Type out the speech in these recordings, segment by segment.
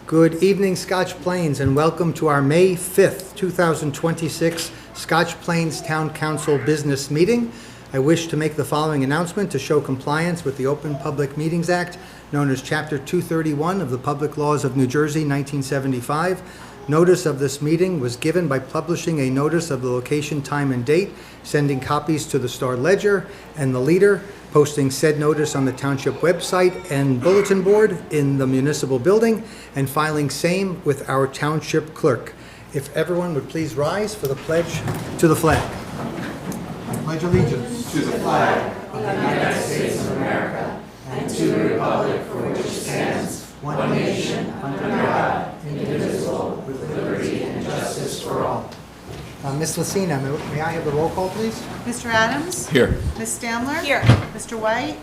Good evening, Scotch Plains, and welcome to our May 5th, 2026 Scotch Plains Town Council Business Meeting. I wish to make the following announcement to show compliance with the Open Public Meetings Act, known as Chapter 231 of the Public Laws of New Jersey, 1975. Notice of this meeting was given by publishing a notice of the location, time, and date, sending copies to the Star Ledger and the Leader, posting said notice on the township website and bulletin board in the municipal building, and filing same with our township clerk. If everyone would please rise for the pledge to the flag. I pledge allegiance to the flag of the United States of America and to the republic for which it stands, one nation, under God, indivisible, with liberty and justice for all. Ms. Lucina, may I have the roll call, please? Mr. Adams? Here. Ms. Stamler? Here. Mr. White?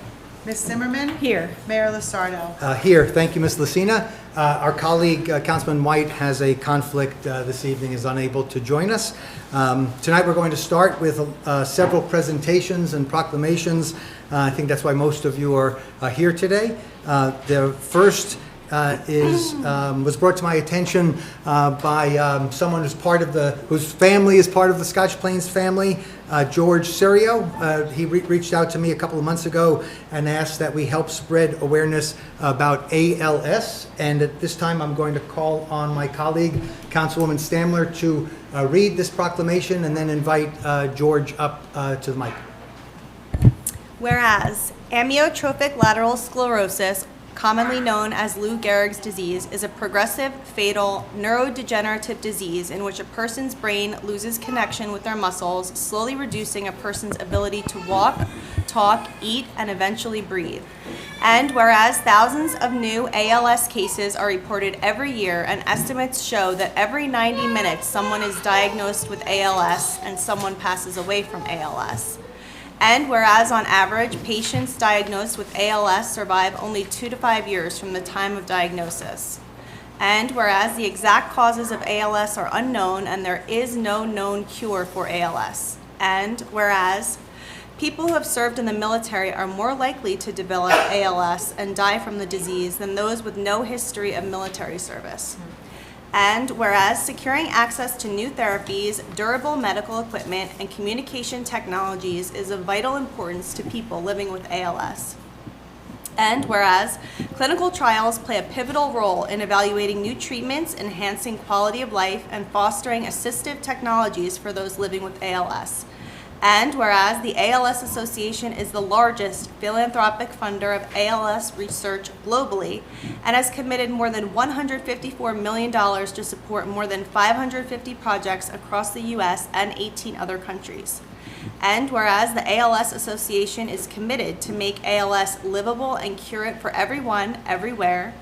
Ms. Zimmerman? Here. Mayor Lusardo? Here. Thank you, Ms. Lucina. Our colleague, Councilman White, has a conflict this evening, is unable to join us. Tonight we're going to start with several presentations and proclamations. I think that's why most of you are here today. The first was brought to my attention by someone whose family is part of the Scotch Plains family, George Serio. He reached out to me a couple of months ago and asked that we help spread awareness about ALS. And at this time, I'm going to call on my colleague, Councilwoman Stamler, to read this proclamation and then invite George up to the mic. Whereas amyotrophic lateral sclerosis, commonly known as Lou Gehrig's disease, is a progressive, fatal, neurodegenerative disease in which a person's brain loses connection with their muscles, slowly reducing a person's ability to walk, talk, eat, and eventually breathe. And whereas thousands of new ALS cases are reported every year, and estimates show that every 90 minutes someone is diagnosed with ALS and someone passes away from ALS. And whereas on average, patients diagnosed with ALS survive only 2 to 5 years from the time of diagnosis. And whereas the exact causes of ALS are unknown and there is no known cure for ALS. And whereas people who have served in the military are more likely to develop ALS and die from the disease than those with no history of military service. And whereas securing access to new therapies, durable medical equipment, and communication technologies is of vital importance to people living with ALS. And whereas clinical trials play a pivotal role in evaluating new treatments, enhancing quality of life, and fostering assistive technologies for those living with ALS. And whereas the ALS Association is the largest philanthropic funder of ALS research globally and has committed more than $154 million to support more than 550 projects across the U.S. and 18 other countries. And whereas the ALS Association is committed to make ALS livable and cure it for everyone, everywhere.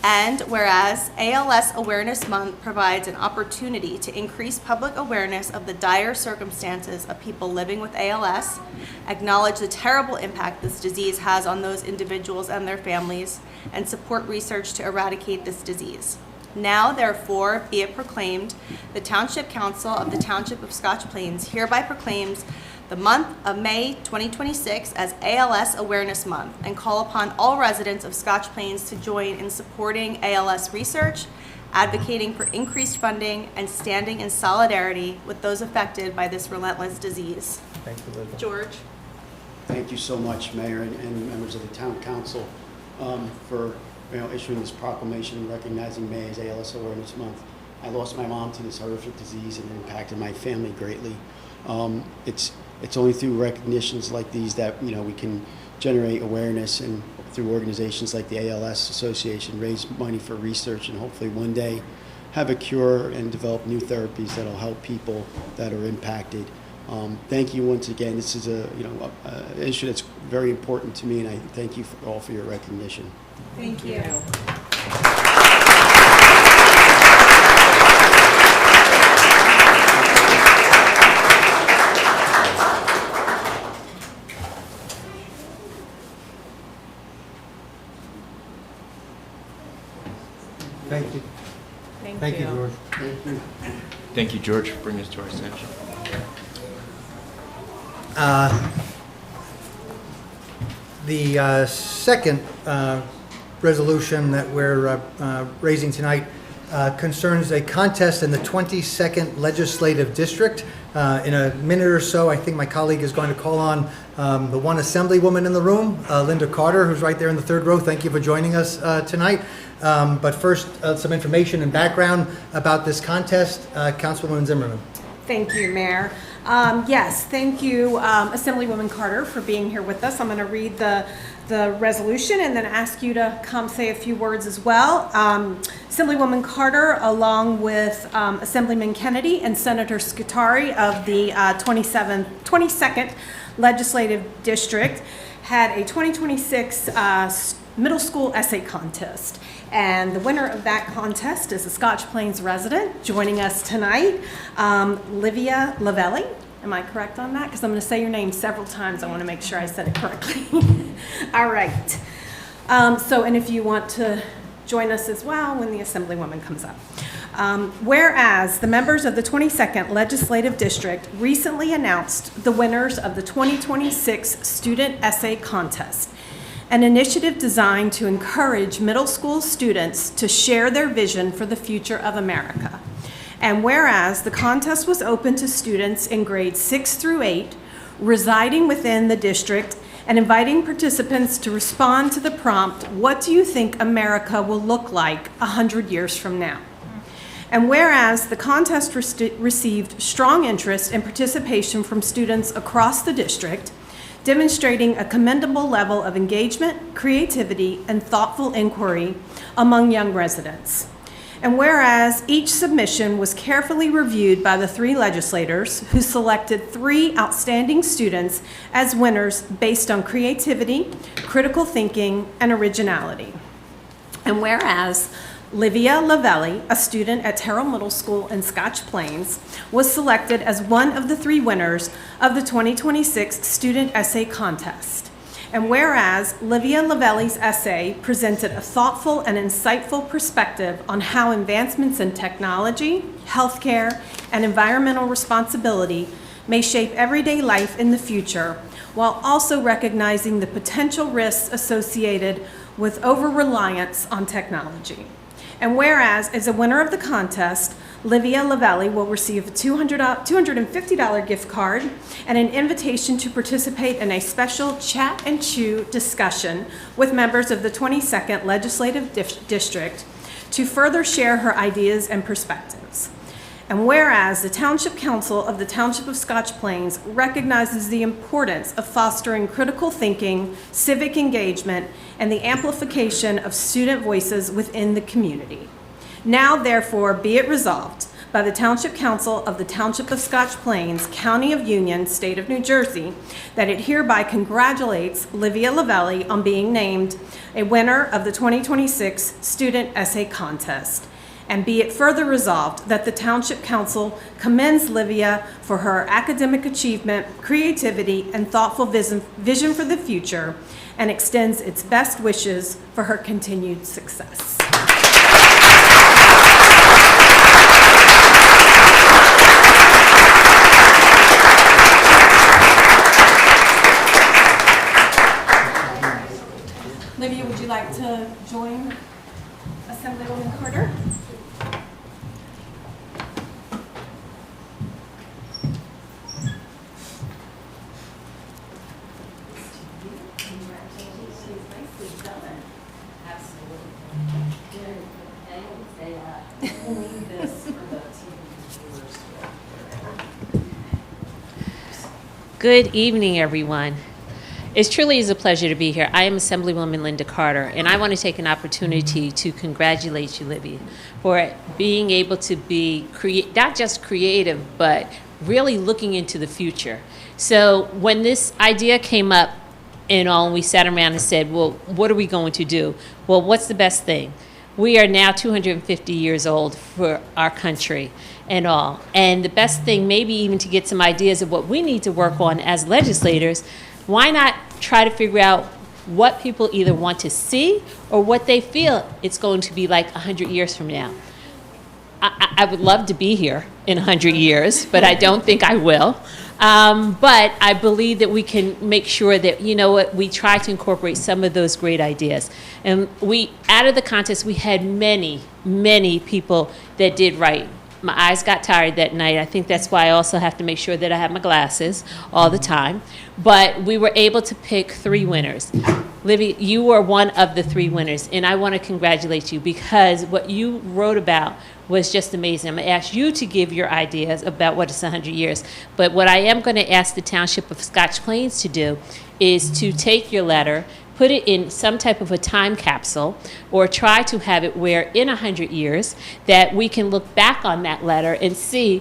And whereas ALS Awareness Month provides an opportunity to increase public awareness of the dire circumstances of people living with ALS, acknowledge the terrible impact this disease has on those individuals and their families, and support research to eradicate this disease. Now, therefore, be it proclaimed, the Township Council of the Township of Scotch Plains hereby proclaims the month of May 2026 as ALS Awareness Month and call upon all residents of Scotch Plains to join in supporting ALS research, advocating for increased funding, and standing in solidarity with those affected by this relentless disease. Thank you, Liz. George. Thank you so much, Mayor and members of the Town Council, for issuing this proclamation recognizing May as ALS Awareness Month. I lost my mom to this horrific disease and it impacted my family greatly. It's only through recognitions like these that we can generate awareness, and through organizations like the ALS Association raise money for research and hopefully one day have a cure and develop new therapies that will help people that are impacted. Thank you once again. This is an issue that's very important to me, and I thank you all for your recognition. Thank you. Thank you. Thank you. George. Thank you. Thank you, George, for bringing us to our attention. The second resolution that we're raising tonight concerns a contest in the 22nd Legislative District. In a minute or so, I think my colleague is going to call on the one Assemblywoman in the room, Linda Carter, who's right there in the third row. Thank you for joining us tonight. But first, some information and background about this contest. Councilwoman Zimmerman. Thank you, Mayor. Yes, thank you, Assemblywoman Carter, for being here with us. I'm going to read the resolution and then ask you to come say a few words as well. Assemblywoman Carter, along with Assemblyman Kennedy and Senator Scutari of the 22nd Legislative District, had a 2026 middle school essay contest. And the winner of that contest is a Scotch Plains resident joining us tonight, Livia Lavelli. Am I correct on that? Because I'm going to say your name several times. I want to make sure I said it correctly. All right. And if you want to join us as well when the Assemblywoman comes up. Whereas the members of the 22nd Legislative District recently announced the winners of the 2026 Student Essay Contest, an initiative designed to encourage middle school students to share their vision for the future of America. And whereas the contest was open to students in grades 6 through 8 residing within the district and inviting participants to respond to the prompt, "What do you think America will look like 100 years from now?" And whereas the contest received strong interest and participation from students across the district, demonstrating a commendable level of engagement, creativity, and thoughtful inquiry among young residents. And whereas each submission was carefully reviewed by the 3 legislators who selected 3 outstanding students as winners based on creativity, critical thinking, and originality. And whereas Livia Lavelli, a student at Terrell Middle School in Scotch Plains, was selected as one of the 3 winners of the 2026 Student Essay Contest. And whereas Livia Lavelli's essay presented a thoughtful and insightful perspective on how advancements in technology, healthcare, and environmental responsibility may shape everyday life in the future, while also recognizing the potential risks associated with over-reliance on technology. And whereas, as a winner of the contest, Livia Lavelli will receive a $250 gift card and an invitation to participate in a special Chat and Chew discussion with members of the 22nd Legislative District to further share her ideas and perspectives. And whereas the Township Council of the Township of Scotch Plains recognizes the importance of fostering critical thinking, civic engagement, and the amplification of student voices within the community. Now, therefore, be it resolved by the Township Council of the Township of Scotch Plains, County of Union, State of New Jersey, that it hereby congratulates Livia Lavelli on being named a winner of the 2026 Student Essay Contest. And be it further resolved that the Township Council commends Livia for her academic achievement, creativity, and thoughtful vision for the future, and extends its best wishes for her continued success. Livia, would you like to join Assemblywoman Carter? Good evening, everyone. It truly is a pleasure to be here. I am Assemblywoman Linda Carter, and I want to take an opportunity to congratulate you, Libby, for being able to be not just creative, but really looking into the future. So when this idea came up, and we sat around and said, well, what are we going to do? Well, what's the best thing? We are now 250 years old for our country and all. And the best thing, maybe even to get some ideas of what we need to work on as legislators, why not try to figure out what people either want to see or what they feel it's going to be like 100 years from now. I would love to be here in 100 years, but I don't think I will. But I believe that we can make sure that, you know what, we try to incorporate some of those great ideas. And out of the contest, we had many, many people that did right. My eyes got tired that night. I think that's why I also have to make sure that I have my glasses all the time. But we were able to pick 3 winners. Livy, you were one of the 3 winners, and I want to congratulate you because what you wrote about was just amazing. I'm going to ask you to give your ideas about what is 100 years. But what I am going to ask the Township of Scotch Plains to do is to take your letter, put it in some type of a time capsule, or try to have it where in 100 years that we can look back on that letter and see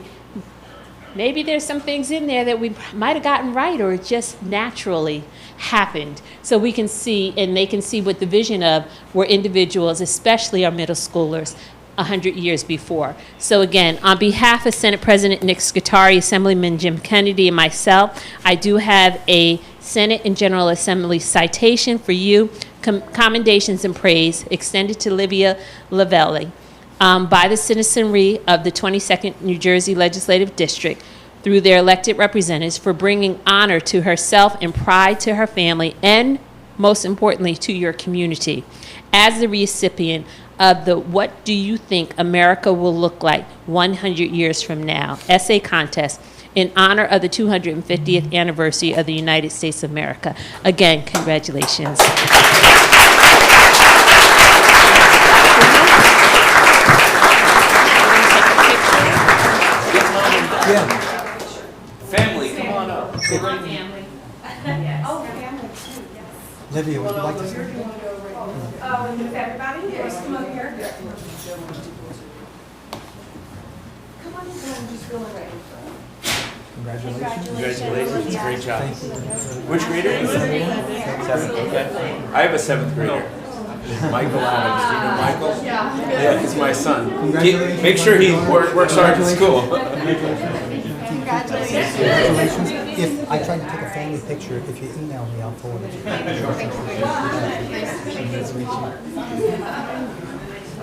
maybe there's some things in there that we might have gotten right or it just naturally happened. So we can see, and they can see what the vision of were individuals, especially our middle schoolers, 100 years before. So again, on behalf of Senate President Nick Scutari, Assemblyman Jim Kennedy, and myself, I do have a Senate and General Assembly citation for you, commendations and praise extended to Livia Lavelli by the citizenry of the 22nd New Jersey Legislative District through their elected representatives for bringing honor to herself and pride to her family and, most importantly, to your community. As the recipient of the What Do You Think America Will Look Like 100 Years From Now essay contest in honor of the 250th anniversary of the United States of America. Again, congratulations. Yeah. Family, come on up. Oh, family too, yes. Livia, would you like to say? Oh, and with everybody, yes, come over here. Come on, just go away. Congratulations. Congratulations, great job. Which grader? 7th, okay. I have a 7th grader. Michael Adams, do you know Michael? Yeah, he's my son. Congratulations. Make sure he works hard in school. Congratulations. If I tried to take a family picture, if you email me, I'll forward it to you.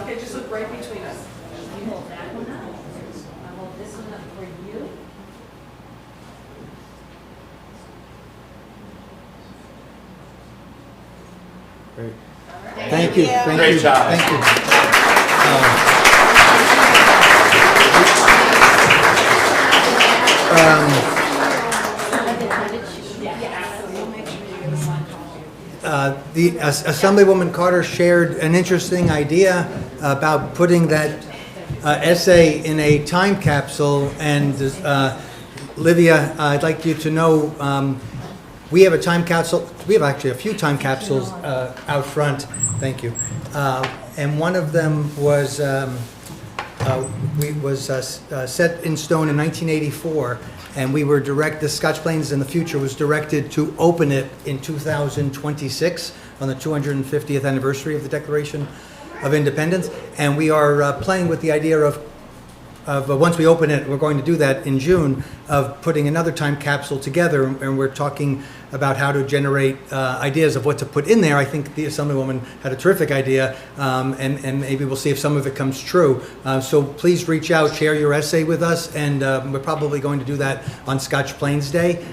Okay, just look right between us. You hold that one up. I hold this one up for you. Great. Thank you. Thank Great you. job. Thank you. The Assemblywoman Carter shared an interesting idea about putting that essay in a time capsule. And Livia, I'd like you to know we have a time capsule. We have actually a few time capsules out front. Thank you. And one of them was set in stone in 1984. And we were the Scotch Plains in the future was directed to open it in 2026 on the 250th anniversary of the Declaration of Independence. And we are playing with the idea of once we open it, we're going to do that in June, of putting another time capsule together, and we're talking about how to generate ideas of what to put in there. I think the Assemblywoman had a terrific idea, and maybe we'll see if some of it comes true. So please reach out, share your essay with us, and we're probably going to do that on Scotch Plains Day.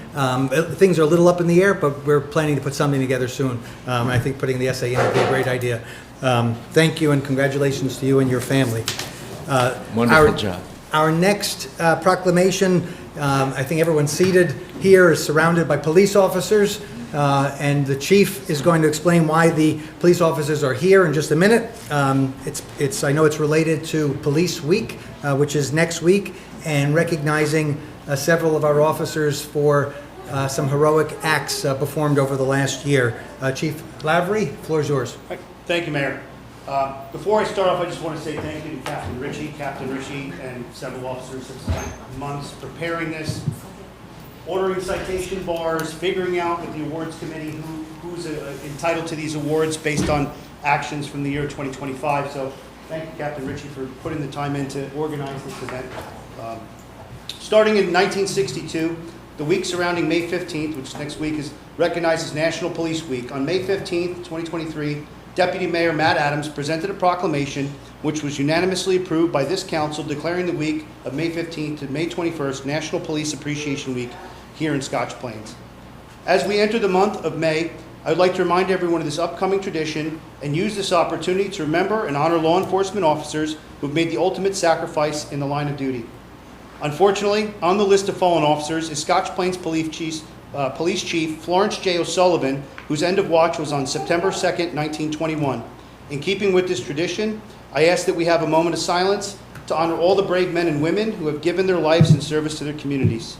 Things are a little up in the air, but we're planning to put something together soon. I think putting the essay in would be a great idea. Thank you, and congratulations to you and your family. Wonderful job. Our next proclamation, I think everyone seated here is surrounded by police officers, and the chief is going to explain why the police officers are here in just a minute. I know it's related to Police Week, which is next week, and recognizing several of our officers for some heroic acts performed over the last year. Chief Lavery, the floor is yours. Thank you, Mayor. Before I start off, I just want to say thank you to Captain Ritchie, and several officers have spent months preparing this, ordering citation bars, figuring out with the awards committee who's entitled to these awards based on actions from the year 2025. So thank you, Captain Ritchie, for putting the time in to organize this event. Starting in 1962, the week surrounding May 15th, which is next week, is recognized as National Police Week. On May 15th, 2023, Deputy Mayor Matt Adams presented a proclamation which was unanimously approved by this council declaring the week of May 15th to May 21st National Police Appreciation Week here in Scotch Plains. As we enter the month of May, I would like to remind everyone of this upcoming tradition and use this opportunity to remember and honor law enforcement officers who have made the ultimate sacrifice in the line of duty. Unfortunately, on the list of fallen officers is Scotch Plains Police Chief Florence J. O'Sullivan, whose end of watch was on September 2nd, 1921. In keeping with this tradition, I ask that we have a moment of silence to honor all the brave men and women who have given their lives in service to their communities.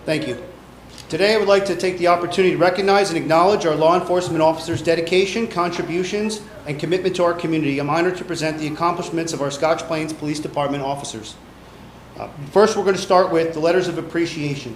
Thank you. Today, I would like to take the opportunity to recognize and acknowledge our law enforcement officers' dedication, contributions, and commitment to our community. I'm honored to present the accomplishments of our Scotch Plains Police Department officers. First, we're going to start with the letters of appreciation.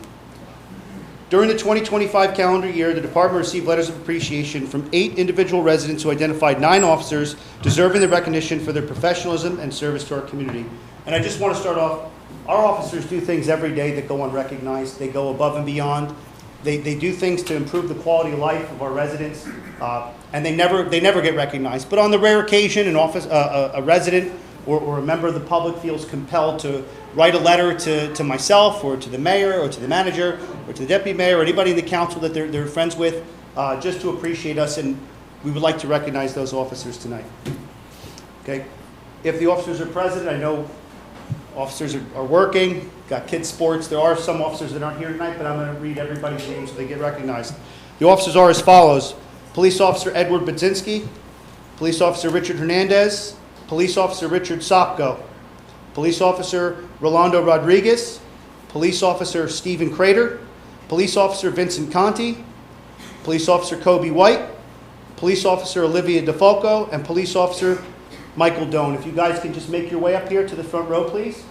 During the 2025 calendar year, the department received letters of appreciation from 8 individual residents who identified 9 officers deserving the recognition for their professionalism and service to our community. And I just want to start off, our officers do things every day that go unrecognized. They go above and beyond. They do things to improve the quality of life of our residents, and they never get recognized. But on the rare occasion, a resident or a member of the public feels compelled to write a letter to myself or to the mayor or to the manager or to the deputy mayor or anybody in the council that they're friends with, just to appreciate us, and we would like to recognize those officers tonight. Okay? If the officers are present, I know officers are working, got kids' sports. There are some officers that aren't here tonight, but I'm going to read everybody's names so they get recognized. The officers are as follows: Police Officer Edward Budzinski, Police Officer Richard Hernandez, Police Officer Richard Sopko, Police Officer Rolando Rodriguez, Police Officer Stephen Crater, Police Officer Vincent Conti, Police Officer Kobe White, Police Officer Olivia DeFalco, and Police Officer Michael Doan. If you guys can just make your way up here to the front row, please.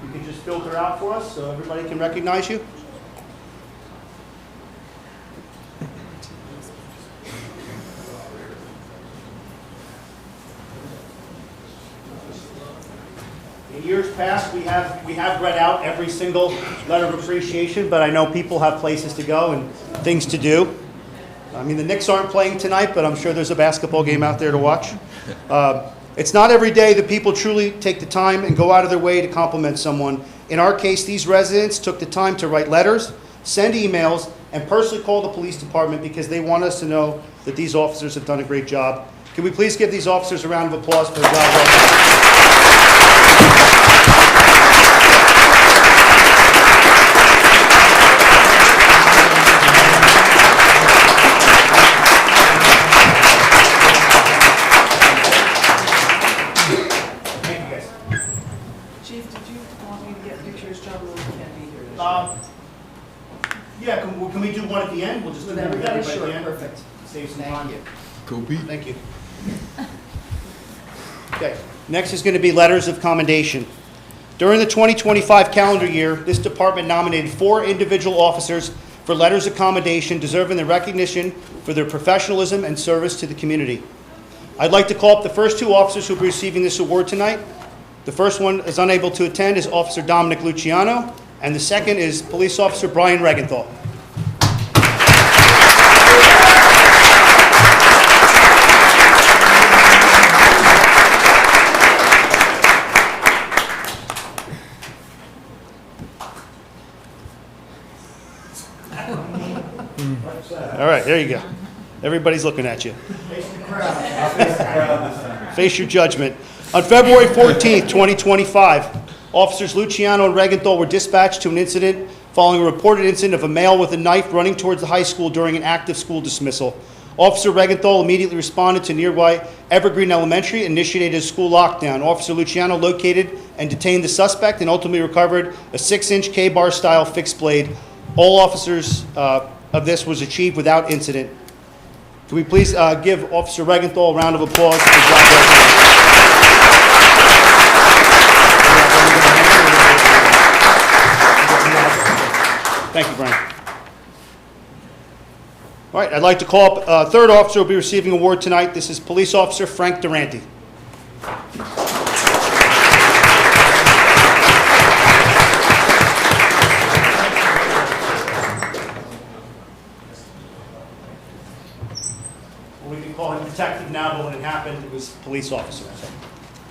You can just filter out for us so everybody can recognize you. In years past, we have read out every single letter of appreciation, but I know people have places to go and things to do. I mean, the Knicks aren't playing tonight, but I'm sure there's a basketball game out there to watch. It's not every day that people truly take the time and go out of their way to compliment someone. In our case, these residents took the time to write letters, send emails, and personally call the police department because they want us to know that these officers have done a great job. Can we please give these officers a round of applause for the job well done? Chief, did you want me to get pictures, John, or can't be here? Yeah, can we do one at the end? We'll just do everybody at the end. Perfect. Save some time. Thank you. Thank you. Okay, next is going to be letters of commendation. During the 2025 calendar year, this department nominated 4 individual officers for letters of commendation deserving the recognition for their professionalism and service to the community. I'd like to call up the first 2 officers who will be receiving this award tonight. The first one is unable to attend is Officer Dominic Luciano, and the second is Police Officer Brian Regenthal. All right, there you go. Everybody's looking at you. Face your judgment. On February 14th, 2025, Officers Luciano and Regenthal were dispatched to an incident following a reported incident of a male with a knife running towards the high school during an active school dismissal. Officer Regenthal immediately responded to nearby Evergreen Elementary and initiated a school lockdown. Officer Luciano located and detained the suspect and ultimately recovered a 6-inch K-bar style fixed blade. All officers of this was achieved without incident. Can we please give Officer Regenthal a round of applause for his job well done? Thank you, Brian. All right, I'd like to call up third officer who will be receiving an award tonight. This is Police Officer Frank Durante. we can call him detective now, but when it happened, it was police officer. So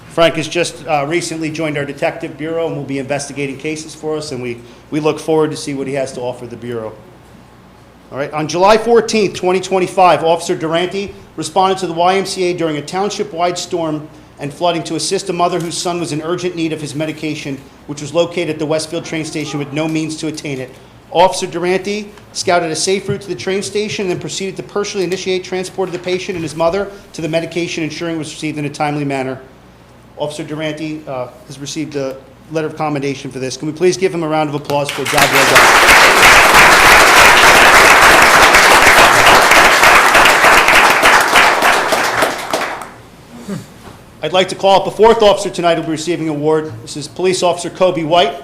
Frank has just recently joined our detective bureau and will be investigating cases for us, and we look forward to see what he has to offer the bureau. All right, on July 14th, 2025, Officer Durante responded to the YMCA during a township-wide storm and flooding to assist a mother whose son was in urgent need of his medication, which was located at the Westfield train station with no means to attain it. Officer Durante scouted a safe route to the train station and then proceeded to personally initiate transport of the patient and his mother to the medication, ensuring it was received in a timely manner. Officer Durante has received a letter of commendation for this. Can we please give him a round of applause for a job well done? I'd like to call up a fourth officer tonight who will be receiving an award. This is Police Officer Kobe White.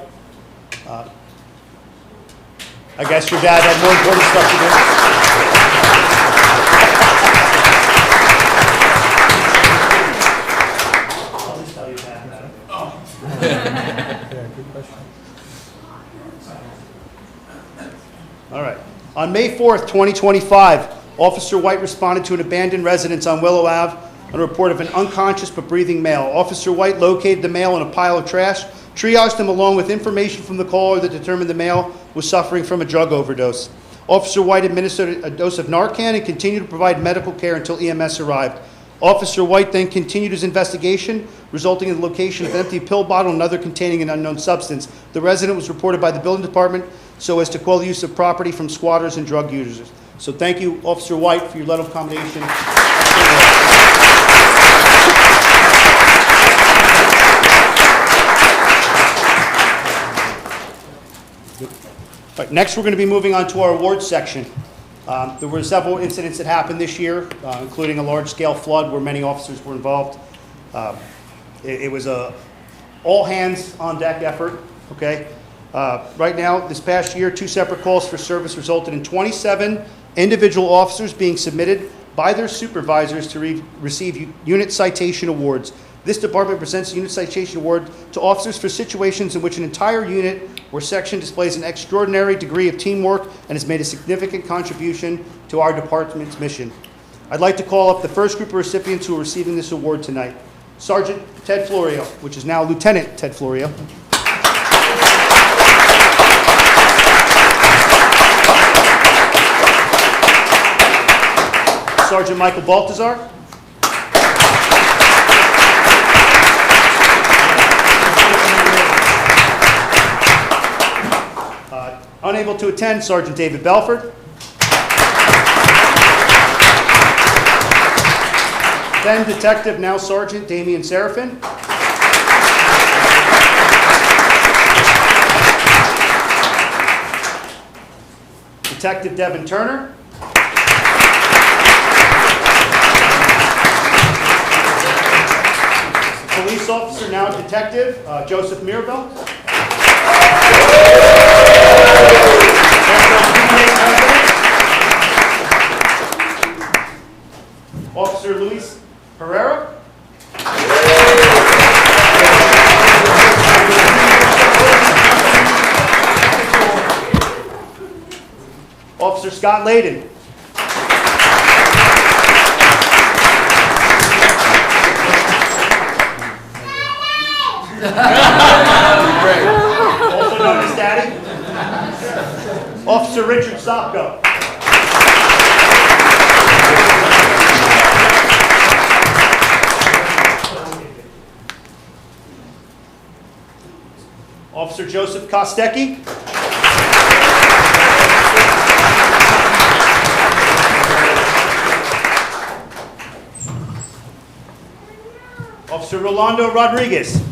I guess your dad had more important stuff to do. I'll just tell you that. All right. On May 4th, 2025, Officer White responded to an abandoned residence on Willow Ave on a report of an unconscious but breathing male. Officer White located the male in a pile of trash, triaged him along with information from the caller that determined the male was suffering from a drug overdose. Officer White administered a dose of Narcan and continued to provide medical care until EMS arrived. Officer White then continued his investigation, resulting in the location of an empty pill bottle and another containing an unknown substance. The resident was reported by the building department so as to quell the use of property from squatters and drug users. So thank you, Officer White, for your letter of commendation. All right, next, we're going to be moving on to our awards section. There were several incidents that happened this year, including a large-scale flood where many officers were involved. It was a all-hands-on-deck effort, okay? Right now, this past year, 2 separate calls for service resulted in 27 individual officers being submitted by their supervisors to receive unit citation awards. This department presents a unit citation award to officers for situations in which an entire unit or section displays an extraordinary degree of teamwork and has made a significant contribution to our department's mission. I'd like to call up the first group of recipients who are receiving this award tonight. Sergeant Ted Florio, which is now Lieutenant Ted Florio. Sergeant Michael Baltazar. Unable to attend, Sergeant David Belford. Then Detective, now Sergeant Damian Serafin. Detective Devin Turner. Police officer, now Detective Joseph Mirabel. Officer Luis Herrera. Officer Scott Layden. Also known as Daddy. Officer Richard Sopko. Officer Joseph Kostecki. Officer Rolando Rodriguez.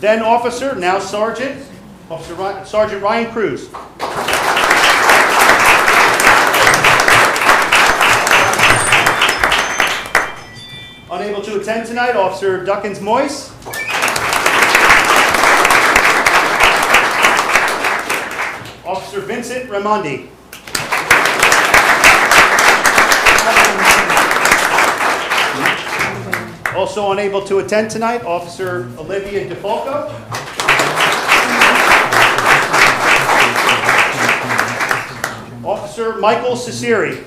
Then officer, now Sergeant, Sergeant Ryan Cruz. Unable to attend tonight, Officer Duckins Moyes. Officer Vincent Raimondi. Also unable to attend tonight, Officer Olivia DeFalco. Officer Michael Ciceri.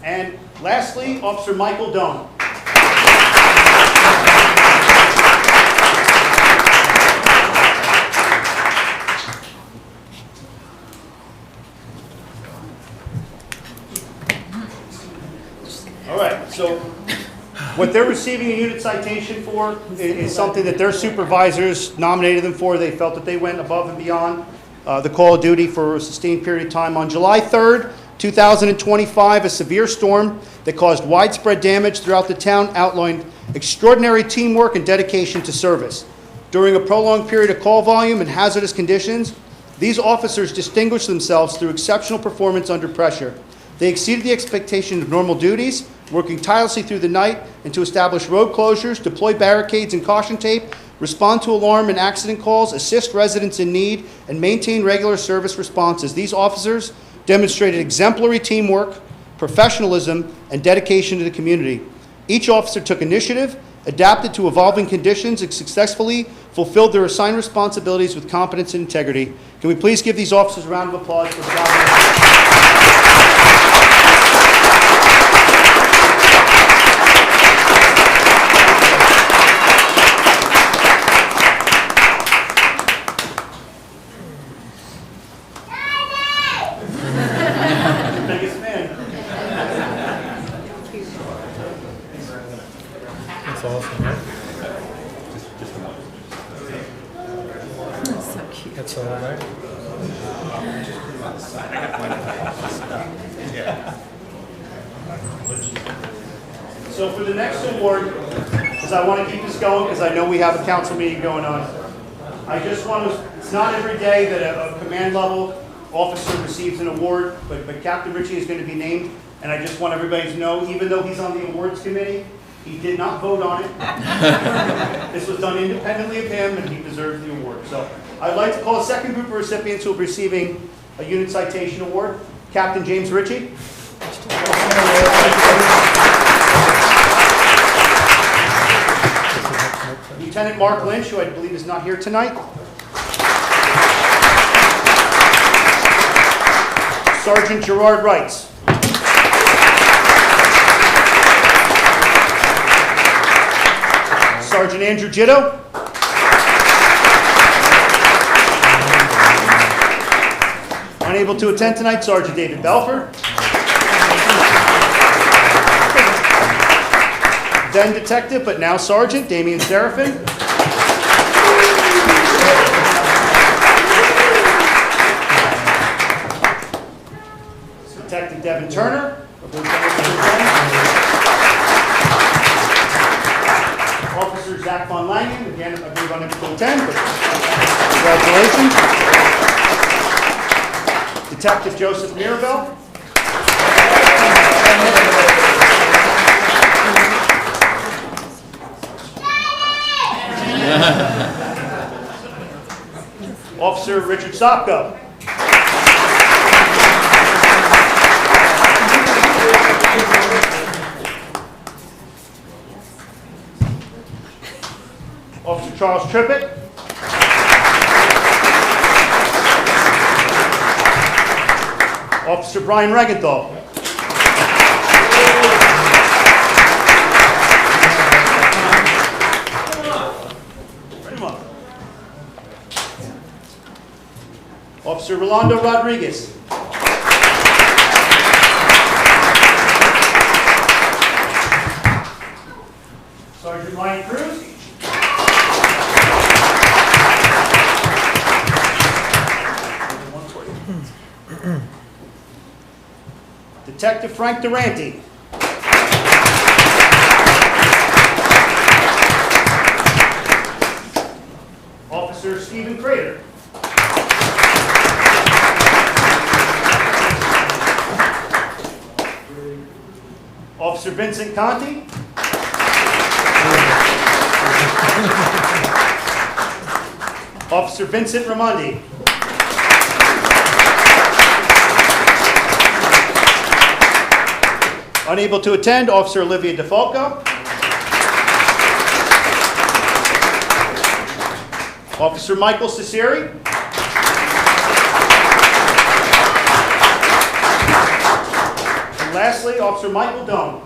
And lastly, Officer Michael Doan. All right, so what they're receiving a unit citation for is something that their supervisors nominated them for. They felt that they went above and beyond the call of duty for a sustained period of time. On July 3rd, 2025, a severe storm that caused widespread damage throughout the town outlined extraordinary teamwork and dedication to service. During a prolonged period of call volume and hazardous conditions, these officers distinguished themselves through exceptional performance under pressure. They exceeded the expectation of normal duties, working tirelessly through the night and to establish road closures, deploy barricades and caution tape, respond to alarm and accident calls, assist residents in need, and maintain regular service responses. These officers demonstrated exemplary teamwork, professionalism, and dedication to the community. Each officer took initiative, adapted to evolving conditions, and successfully fulfilled their assigned responsibilities with competence and integrity. Can we please give these officers a round of applause for the job they did? Biggest fan. That's awesome, right? So cute. That's all right. So for the next award, because I want to keep this going, because I know we have a council meeting going on, I just want to, it's not every day that a command level officer receives an award, but Captain Ritchie is going to be named, and I just want everybody to know, even though he's on the awards committee, he did not vote on it. This was done independently of him, and he deserves the award. So I'd like to call a second group of recipients who will be receiving a unit citation award. Captain James Ritchie. Lieutenant Mark Lynch, who I believe is not here tonight. Sergeant Gerard Wrights. Sergeant Andrew Gitto. Unable to attend tonight, Sergeant David Belford. Then Detective, but now Sergeant, Damian Serafin. Detective Devin Turner. Officer Zach Von Langen, again, I believe unable to attend, but congratulations. Detective Joseph Mirabel. Officer Richard Sopko. Officer Charles Trippett. Officer Brian Regenthal. Bring him up. Officer Rolando Rodriguez. Sergeant Ryan Cruz. Detective Frank Durante. Officer Stephen Crater. Officer Vincent Conti. Officer Vincent Ramondi. Unable to attend, Officer Olivia DeFalco. Officer Michael Cesari. And lastly, Officer Michael Doan.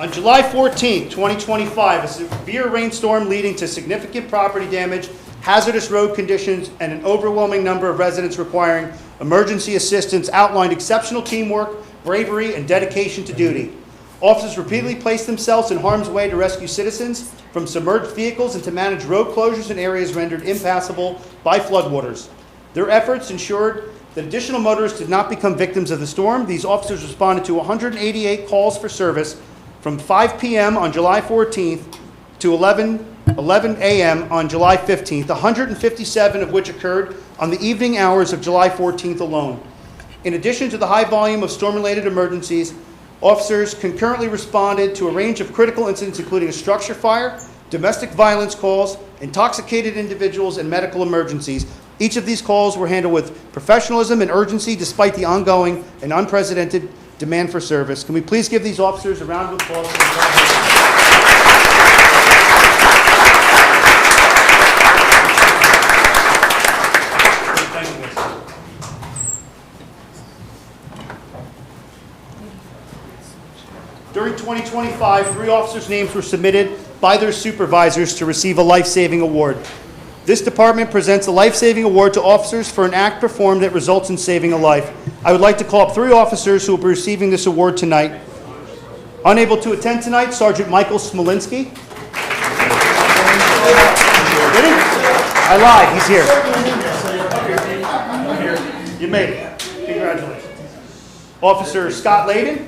On July 14, 2025, a severe rainstorm leading to significant property damage, hazardous road conditions, and an overwhelming number of residents requiring emergency assistance outlined exceptional teamwork, bravery, and dedication to duty. Officers repeatedly placed themselves in harm's way to rescue citizens from submerged vehicles and to manage road closures in areas rendered impassable by floodwaters. Their efforts ensured that additional motorists did not become victims of the storm. These officers responded to 188 calls for service from 5 p.m. on July 14th to 11 a.m. on July 15th, 157 of which occurred on the evening hours of July 14th alone. In addition to the high volume of storm-related emergencies, officers concurrently responded to a range of critical incidents including a structure fire, domestic violence calls, intoxicated individuals, and medical emergencies. Each of these calls were handled with professionalism and urgency despite the ongoing and unprecedented demand for service. Can we please give these officers a round of applause? Thank you, guys. During 2025, 3 officers' names were submitted by their supervisors to receive a life-saving award. This department presents a life-saving award to officers for an act performed that results in saving a life. I would like to call up 3 officers who will be receiving this award tonight. Unable to attend tonight, Sergeant Michael Smolinski. Did he? I lied, he's here. You made it. Congratulations. Officer Scott Layden.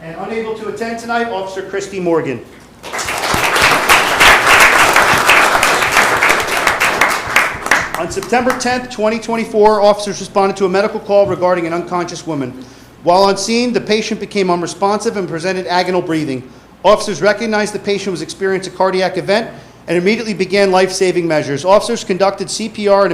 And unable to attend tonight, Officer Christy Morgan. On September 10th, 2024, officers responded to a medical call regarding an unconscious woman. While on scene, the patient became unresponsive and presented agonal breathing. Officers recognized the patient was experiencing a cardiac event and immediately began life-saving measures. Officers conducted CPR and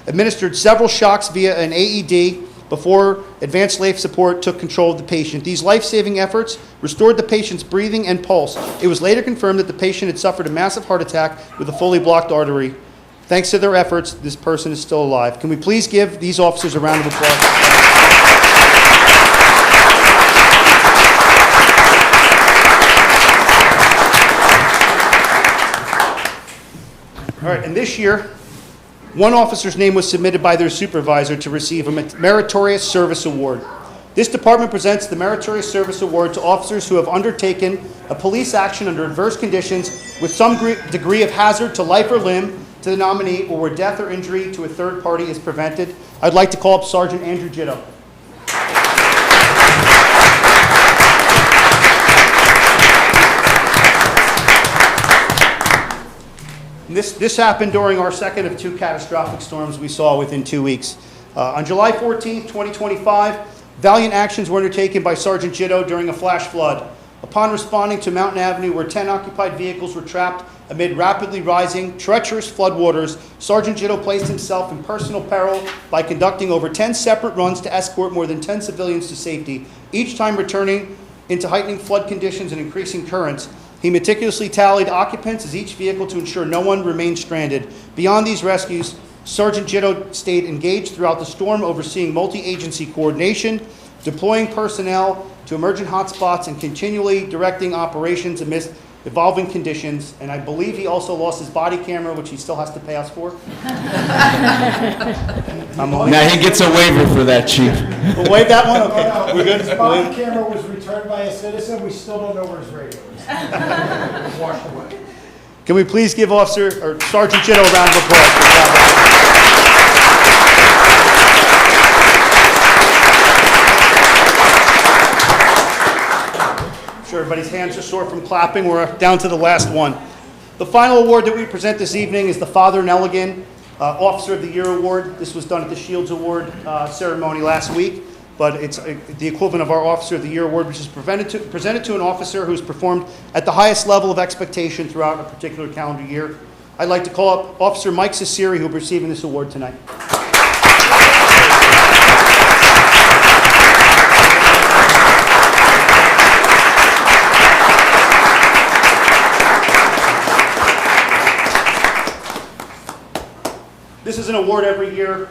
administered several shocks via an AED before advanced life support took control of the patient. These life-saving efforts restored the patient's breathing and pulse. It was later confirmed that the patient had suffered a massive heart attack with a fully blocked artery. Thanks to their efforts, this person is still alive. Can we please give these officers a round of applause? All right, and this year, 1 officer's name was submitted by their supervisor to receive a Meritorious Service Award. This department presents the Meritorious Service Award to officers who have undertaken a police action under adverse conditions with some degree of hazard to life or limb to the nominee, or where death or injury to a third party is prevented. I'd like to call up Sergeant Andrew Jitto. This happened during our second of 2 catastrophic storms we saw within 2 weeks. On July 14th, 2025, valiant actions were undertaken by Sergeant Jitto during a flash flood. Upon responding to Mountain Avenue, where 10 occupied vehicles were trapped amid rapidly rising, treacherous floodwaters, Sergeant Jitto placed himself in personal peril by conducting over 10 separate runs to escort more than 10 civilians to safety, each time returning into heightening flood conditions and increasing currents. He meticulously tallied occupants as each vehicle to ensure no one remained stranded. Beyond these rescues, Sergeant Jitto stayed engaged throughout the storm, overseeing multi-agency coordination, deploying personnel to emergent hotspots, and continually directing operations amidst evolving conditions. And I believe he also lost his body camera, which he still has to pay us for. Now he gets a waiver for that, Chief. We'll waive that one? Okay, we're good? His body camera was returned by a citizen. We still don't know where his radio is. It was washed away. Can we please give Sergeant Jitto a round of applause? Good job. I'm sure everybody's hands are sore from clapping. We're down to the last one. The final award that we present this evening is the Father Nelligan Officer of the Year Award. This was done at the Shields Award ceremony last week, but it's the equivalent of our Officer of the Year Award, which is presented to an officer who's performed at the highest level of expectation throughout a particular calendar year. I'd like to call up Officer Mike Cesari, who will be receiving this award tonight. This is an award every year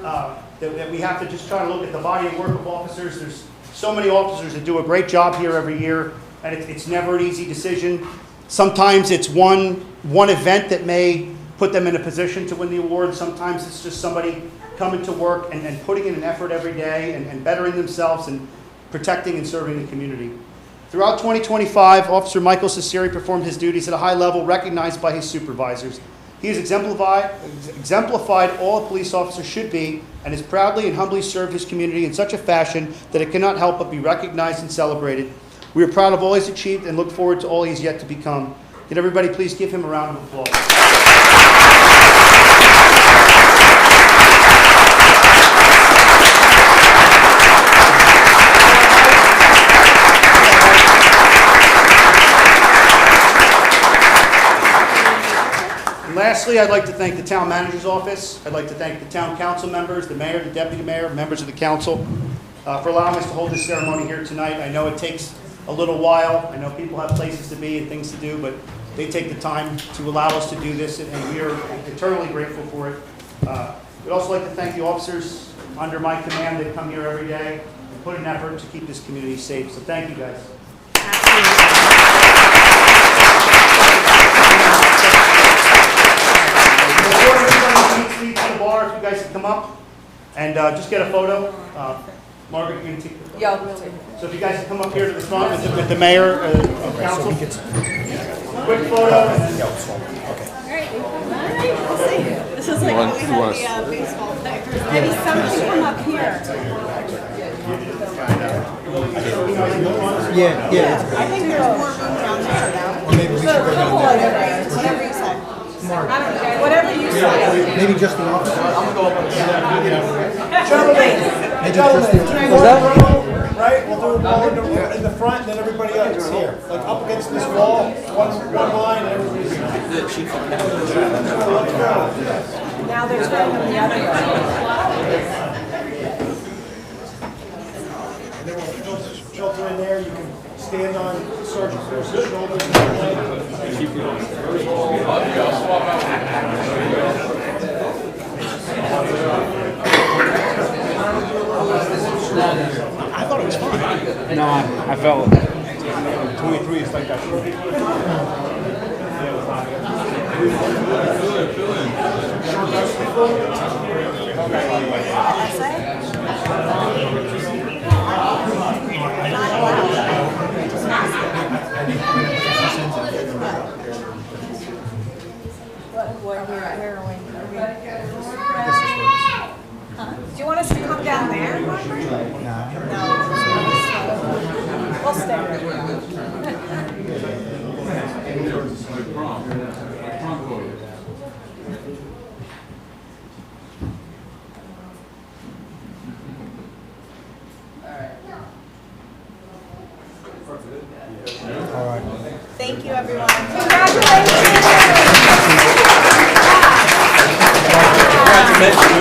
that we have to just try to look at the body of work of officers. There's so many officers that do a great job here every year, and it's never an easy decision. Sometimes it's one event that may put them in a position to win the award. Sometimes it's just somebody coming to work and putting in an effort every day and bettering themselves and protecting and serving the community. Throughout 2025, Officer Michael Cesari performed his duties at a high level, recognized by his supervisors. He has exemplified all a police officer should be, and has proudly and humbly served his community in such a fashion that it cannot help but be recognized and celebrated. We are proud of all he's achieved and look forward to all he's yet to become. Can everybody please give him a round of applause? Lastly, I'd like to thank the town manager's office. I'd like to thank the town council members, the mayor, the deputy mayor, members of the council, for allowing us to hold this ceremony here tonight. I know it takes a little while. I know people have places to be and things to do, but they take the time to allow us to do this, and we are eternally grateful for it. We'd also like to thank the officers under my command that come here every day and put an effort to keep this community safe. So thank you, guys. Before everybody leaves to the bar, if you guys could come up and just get a photo. Margaret, you can take the photo. Yeah, we'll take it. So if you guys could come up here to the front with the mayor of council. Quick photo. This is like when we had the baseball players. Maybe somebody come up here. Yeah. I think there's more room down there now. Maybe we should bring it Whatever you say. I don't know, whatever you say. Maybe just the officer. Gentlemen, Maybe just the right, we'll do it all in the front, and then everybody else here. Like up against this wall, one line, and everybody's. Now they're turning on the other way. And then we'll shelter in there, you can stand on Sergeant Pierce's shoulders. I thought it was fun. No, I felt 23 is like that. Do you want us to come down there? No. We'll stay. Thank you, everyone. Congratulations,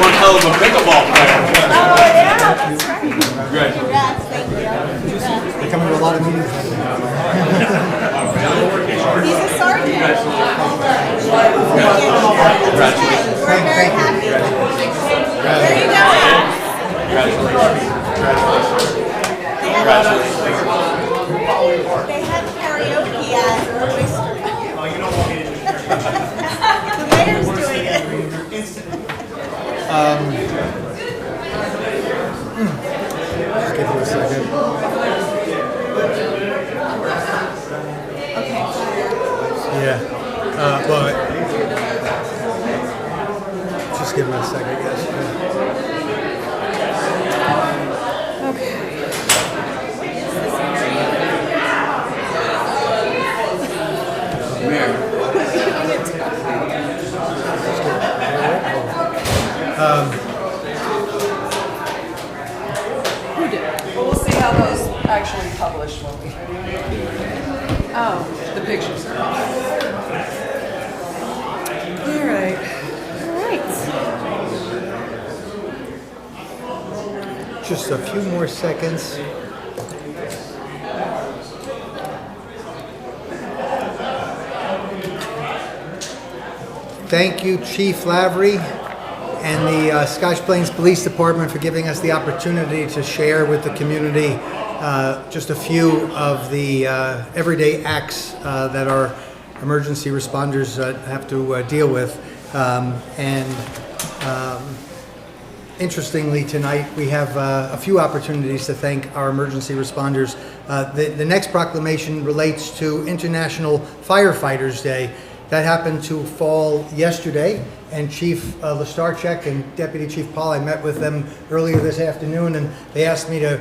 one hell of a pickleball player. Oh, yeah, that's right. Congrats, thank you. They come into a lot of meetings. He's a sergeant. Congratulations. We're very happy. Where are you going? They had karaoke at Oyster. Oh, you don't want me to do it. The mayor's doing it. Just give it a second. Yeah. Well, just give it a second, yes. actually published when we. Oh, The pictures. all right. All right. Just a few more seconds. Thank you, Chief Lavery and the Scotch Plains Police Department for giving us the opportunity to share with the community just a few of the everyday acts that our emergency responders have to deal with. Interestingly, tonight we have a few opportunities to thank our emergency responders. The next proclamation relates to International Firefighters Day. That happened to fall yesterday, and Chief Lestarchek and Deputy Chief Paul, I met with them earlier this afternoon, and they asked me to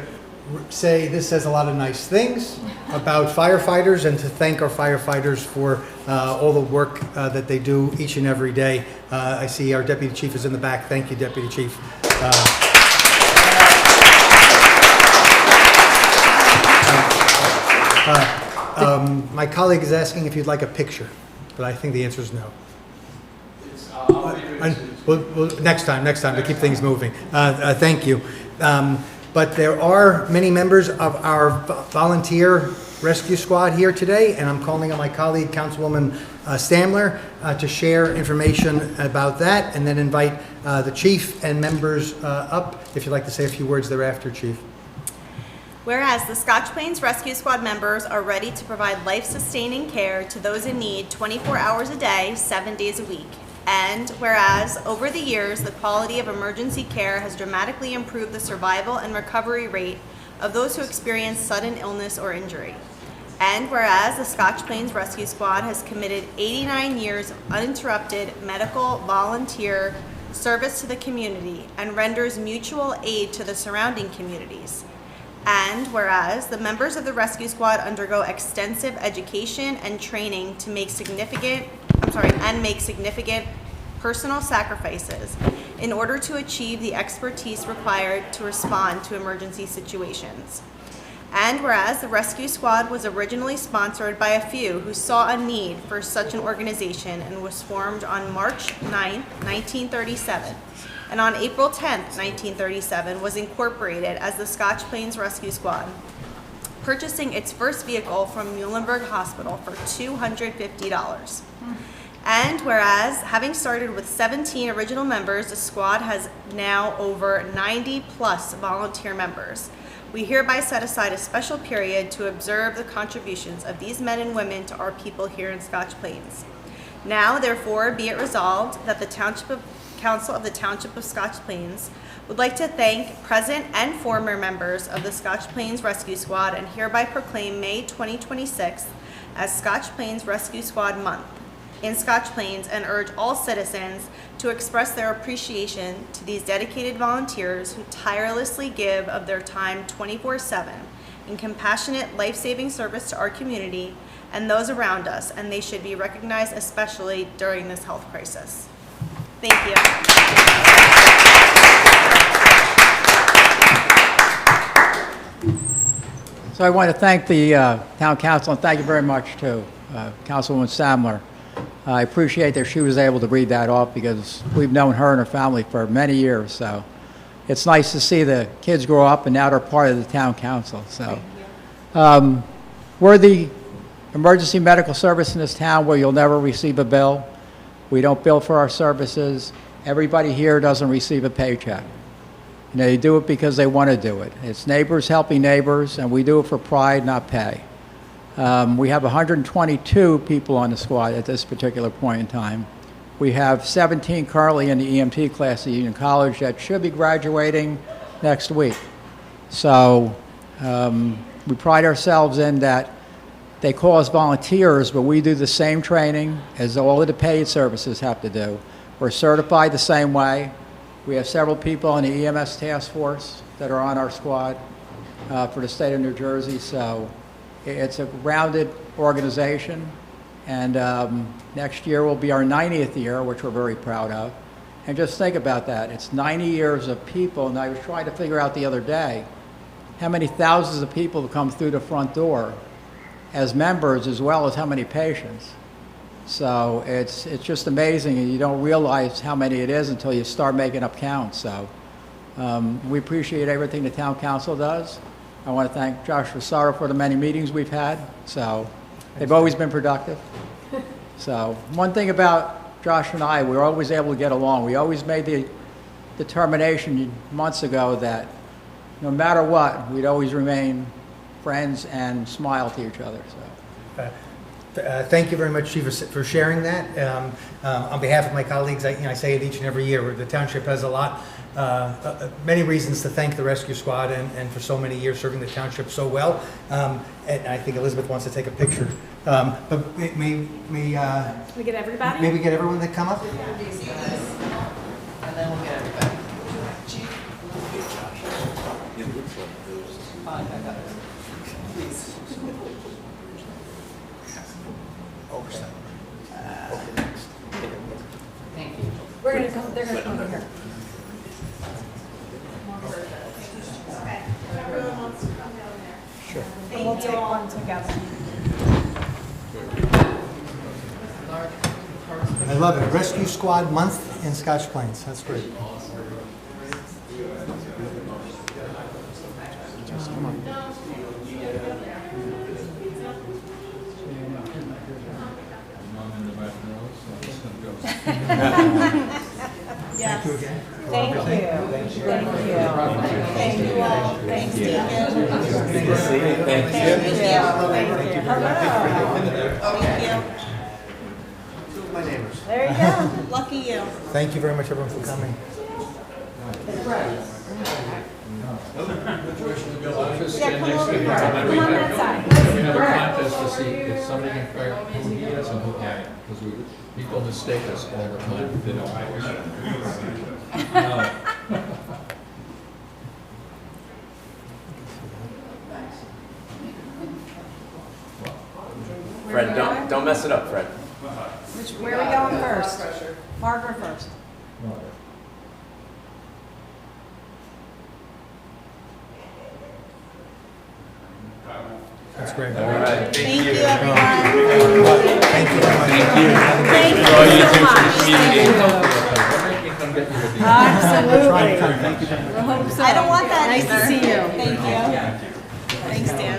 say this says a lot of nice things about firefighters and to thank our firefighters for all the work that they do each and every day. I see our Deputy Chief is in the back. Thank you, Deputy Chief. My colleague is asking if you'd like a picture, but I think the answer is no. Next time, to keep things moving. Thank you. But there are many members of our volunteer rescue squad here today, and I'm calling on my colleague, Councilwoman Stamler, to share information about that, and then invite the chief and members up, if you'd like to say a few words thereafter, Chief. Whereas the Scotch Plains Rescue Squad members are ready to provide life-sustaining care to those in need 24 hours a day, 7 days a week. And whereas over the years, the quality of emergency care has dramatically improved the survival and recovery rate of those who experience sudden illness or injury. And whereas the Scotch Plains Rescue Squad has committed 89 years of uninterrupted medical volunteer service to the community and renders mutual aid to the surrounding communities. And whereas the members of the rescue squad undergo extensive education and training to make significant personal sacrifices in order to achieve the expertise required to respond to emergency situations. And whereas the rescue squad was originally sponsored by a few who saw a need for such an organization and was formed on March 9, 1937. And on April 10, 1937, was incorporated as the Scotch Plains Rescue Squad, purchasing its first vehicle from Muhlenberg Hospital for $250. And whereas, having started with 17 original members, the squad has now over 90 plus volunteer members. We hereby set aside a special period to observe the contributions of these men and women to our people here in Scotch Plains. Now, therefore, be it resolved that the Council of the Township of Scotch Plains would like to thank present and former members of the Scotch Plains Rescue Squad and hereby proclaim May 2026 as Scotch Plains Rescue Squad Month in Scotch Plains and urge all citizens to express their appreciation to these dedicated volunteers who tirelessly give of their time 24/7 in compassionate, life-saving service to our community and those around us, and they should be recognized especially during this health crisis. Thank you. So I want to thank the town council, and thank you very much to Councilwoman Stamler. I appreciate that she was able to read that off because we've known her and her family for many years. So it's nice to see the kids grow up and now they're part of the town council. So we're the emergency medical service in this town where you'll never receive a bill. We don't bill for our services. Everybody here doesn't receive a paycheck. You know, they do it because they want to do it. It's neighbors helping neighbors, and we do it for pride, not pay. We have 122 people on the squad at this particular point in time. We have 17 currently in the EMT class at Union College that should be graduating next week. So we pride ourselves in that they call us volunteers, but we do the same training as all of the paid services have to do. We're certified the same way. We have several people on the EMS task force that are on our squad for the state of New Jersey. So it's a rounded organization. And next year will be our 90th year, which we're very proud of. And just think about that. It's 90 years of people. And I was trying to figure out the other day, how many thousands of people come through the front door as members as well as how many patients. So it's just amazing, and you don't realize how many it is until you start making up counts. So we appreciate everything the town council does. I want to thank Josh Rosaro for the many meetings we've had. So they've always been productive. So one thing about Josh and I, we're always able to get along. We always made the determination months ago that no matter what, we'd always remain friends and smile to each other. So. Thank you very much, Chief, for sharing that. On behalf of my colleagues, I say it each and every year, the township has a lot, many reasons to thank the rescue squad and for so many years serving the township so well. And I think Elizabeth wants to take a picture. But may We get everybody? we get everyone to come up? And then we'll get everybody. Please. Thank you. We're gonna come, they're gonna come over here. Sure. We'll take one together. I love it. Rescue Squad Month in Scotch Plains. That's great. Thank you again. Thank you. Thank you. Thank you all. Thanks, Deacon. Good to see you. Thank you. Thank you. Hello. Thank you. My neighbors. There you go. Lucky you. Thank you very much, everyone, for coming. Yeah, come over here. Come on that side. We have a contest to see if somebody can figure out who he is and who can't, because people mistake us all the time. They don't Fred, don't mess it up, Fred. Where are we going first? Margaret first. That's great. All right. Thank you, everyone. Thank you very much. Thank you all you so do for much. the community. Absolutely. I don't want that Nice to either. see you. Thank you. Thanks, Dan.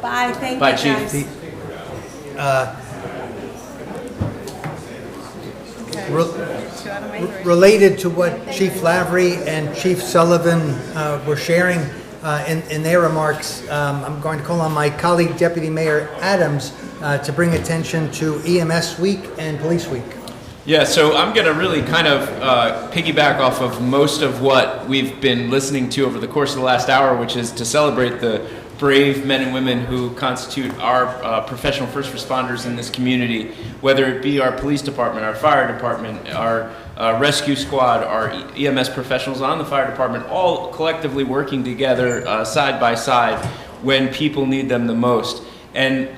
Bye, thank Bye, you Chief. guys. Related to what Chief Lavery and Chief Sullivan were sharing in their remarks, I'm going to call on my colleague, Deputy Mayor Adams, to bring attention to EMS Week and Police Week. Yeah, so I'm going to really kind of piggyback off of most of what we've been listening to over the course of the last hour, which is to celebrate the brave men and women who constitute our professional first responders in this community, whether it be our police department, our fire department, our rescue squad, our EMS professionals on the fire department, all collectively working together side by side when people need them the most. And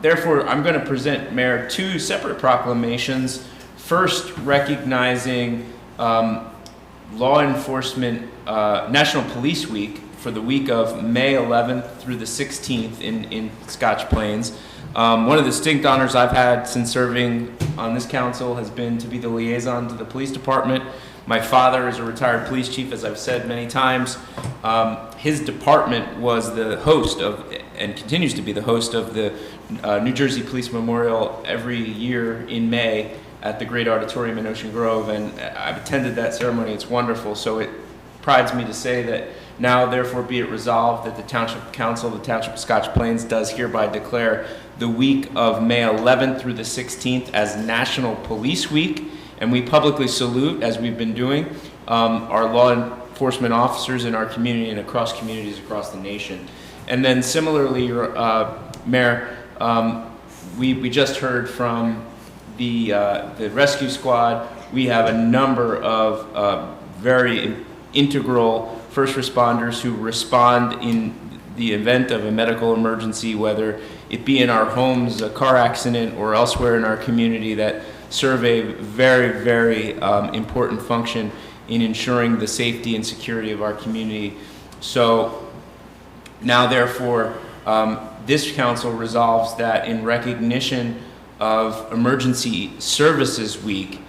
therefore, I'm going to present, Mayor, two separate proclamations. First, recognizing Law Enforcement National Police Week for the week of May 11th through the 16th in Scotch Plains. One of the distinct honors I've had since serving on this council has been to be the liaison to the police department. My father is a retired police chief, as I've said many times. His department was the host of, and continues to be the host of, the New Jersey Police Memorial every year in May at the Great Auditorium in Ocean Grove, and I've attended that ceremony. It's wonderful. So it prides me to say that now, therefore, be it resolved that the Township Council of the Township of Scotch Plains does hereby declare the week of May 11th through the 16th as National Police Week, and we publicly salute, as we've been doing, our law enforcement officers in our community and across communities across the nation. And then similarly, Mayor, we just heard from the rescue squad. We have a number of very integral first responders who respond in the event of a medical emergency, whether it be in our homes, a car accident, or elsewhere in our community, that serve a very, very important function in ensuring the safety and security of our community. So now, therefore, this council resolves that in recognition of Emergency Services Week,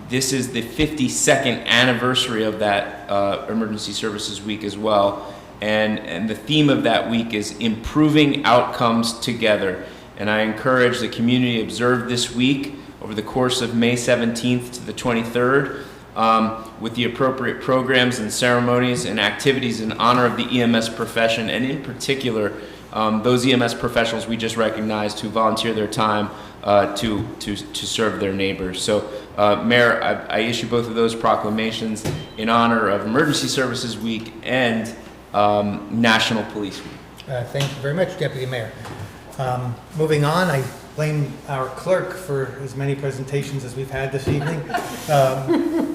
this is the 52nd anniversary of that Emergency Services Week as well. And the theme of that week is improving outcomes together. And I encourage the community to observe this week over the course of May 17th to the 23rd with the appropriate programs and ceremonies and activities in honor of the EMS profession, and in particular, those EMS professionals we just recognized who volunteer their time to serve their neighbors. So, Mayor, I issue both of those proclamations in honor of Emergency Services Week and National Police Week. Thank you very much, Deputy Mayor. Moving on, I blame our clerk for as many presentations as we've had this evening.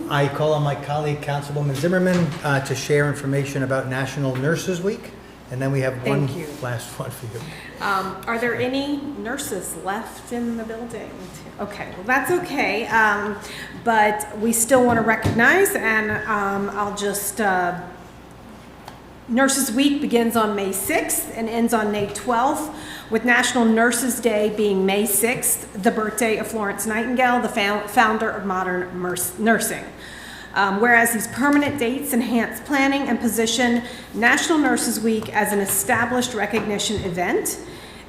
I call on my colleague, Councilwoman Zimmerman, to share information about National Nurses Week, and then we have one last one for you. Are there any nurses left in the building? Okay, well, that's okay. But we still want to recognize, and I'll just, Nurses Week begins on May 6th and ends on May 12th, with National Nurses Day being May 6th, the birthday of Florence Nightingale, the founder of modern nursing. Whereas these permanent dates enhance planning and position National Nurses Week as an established recognition event,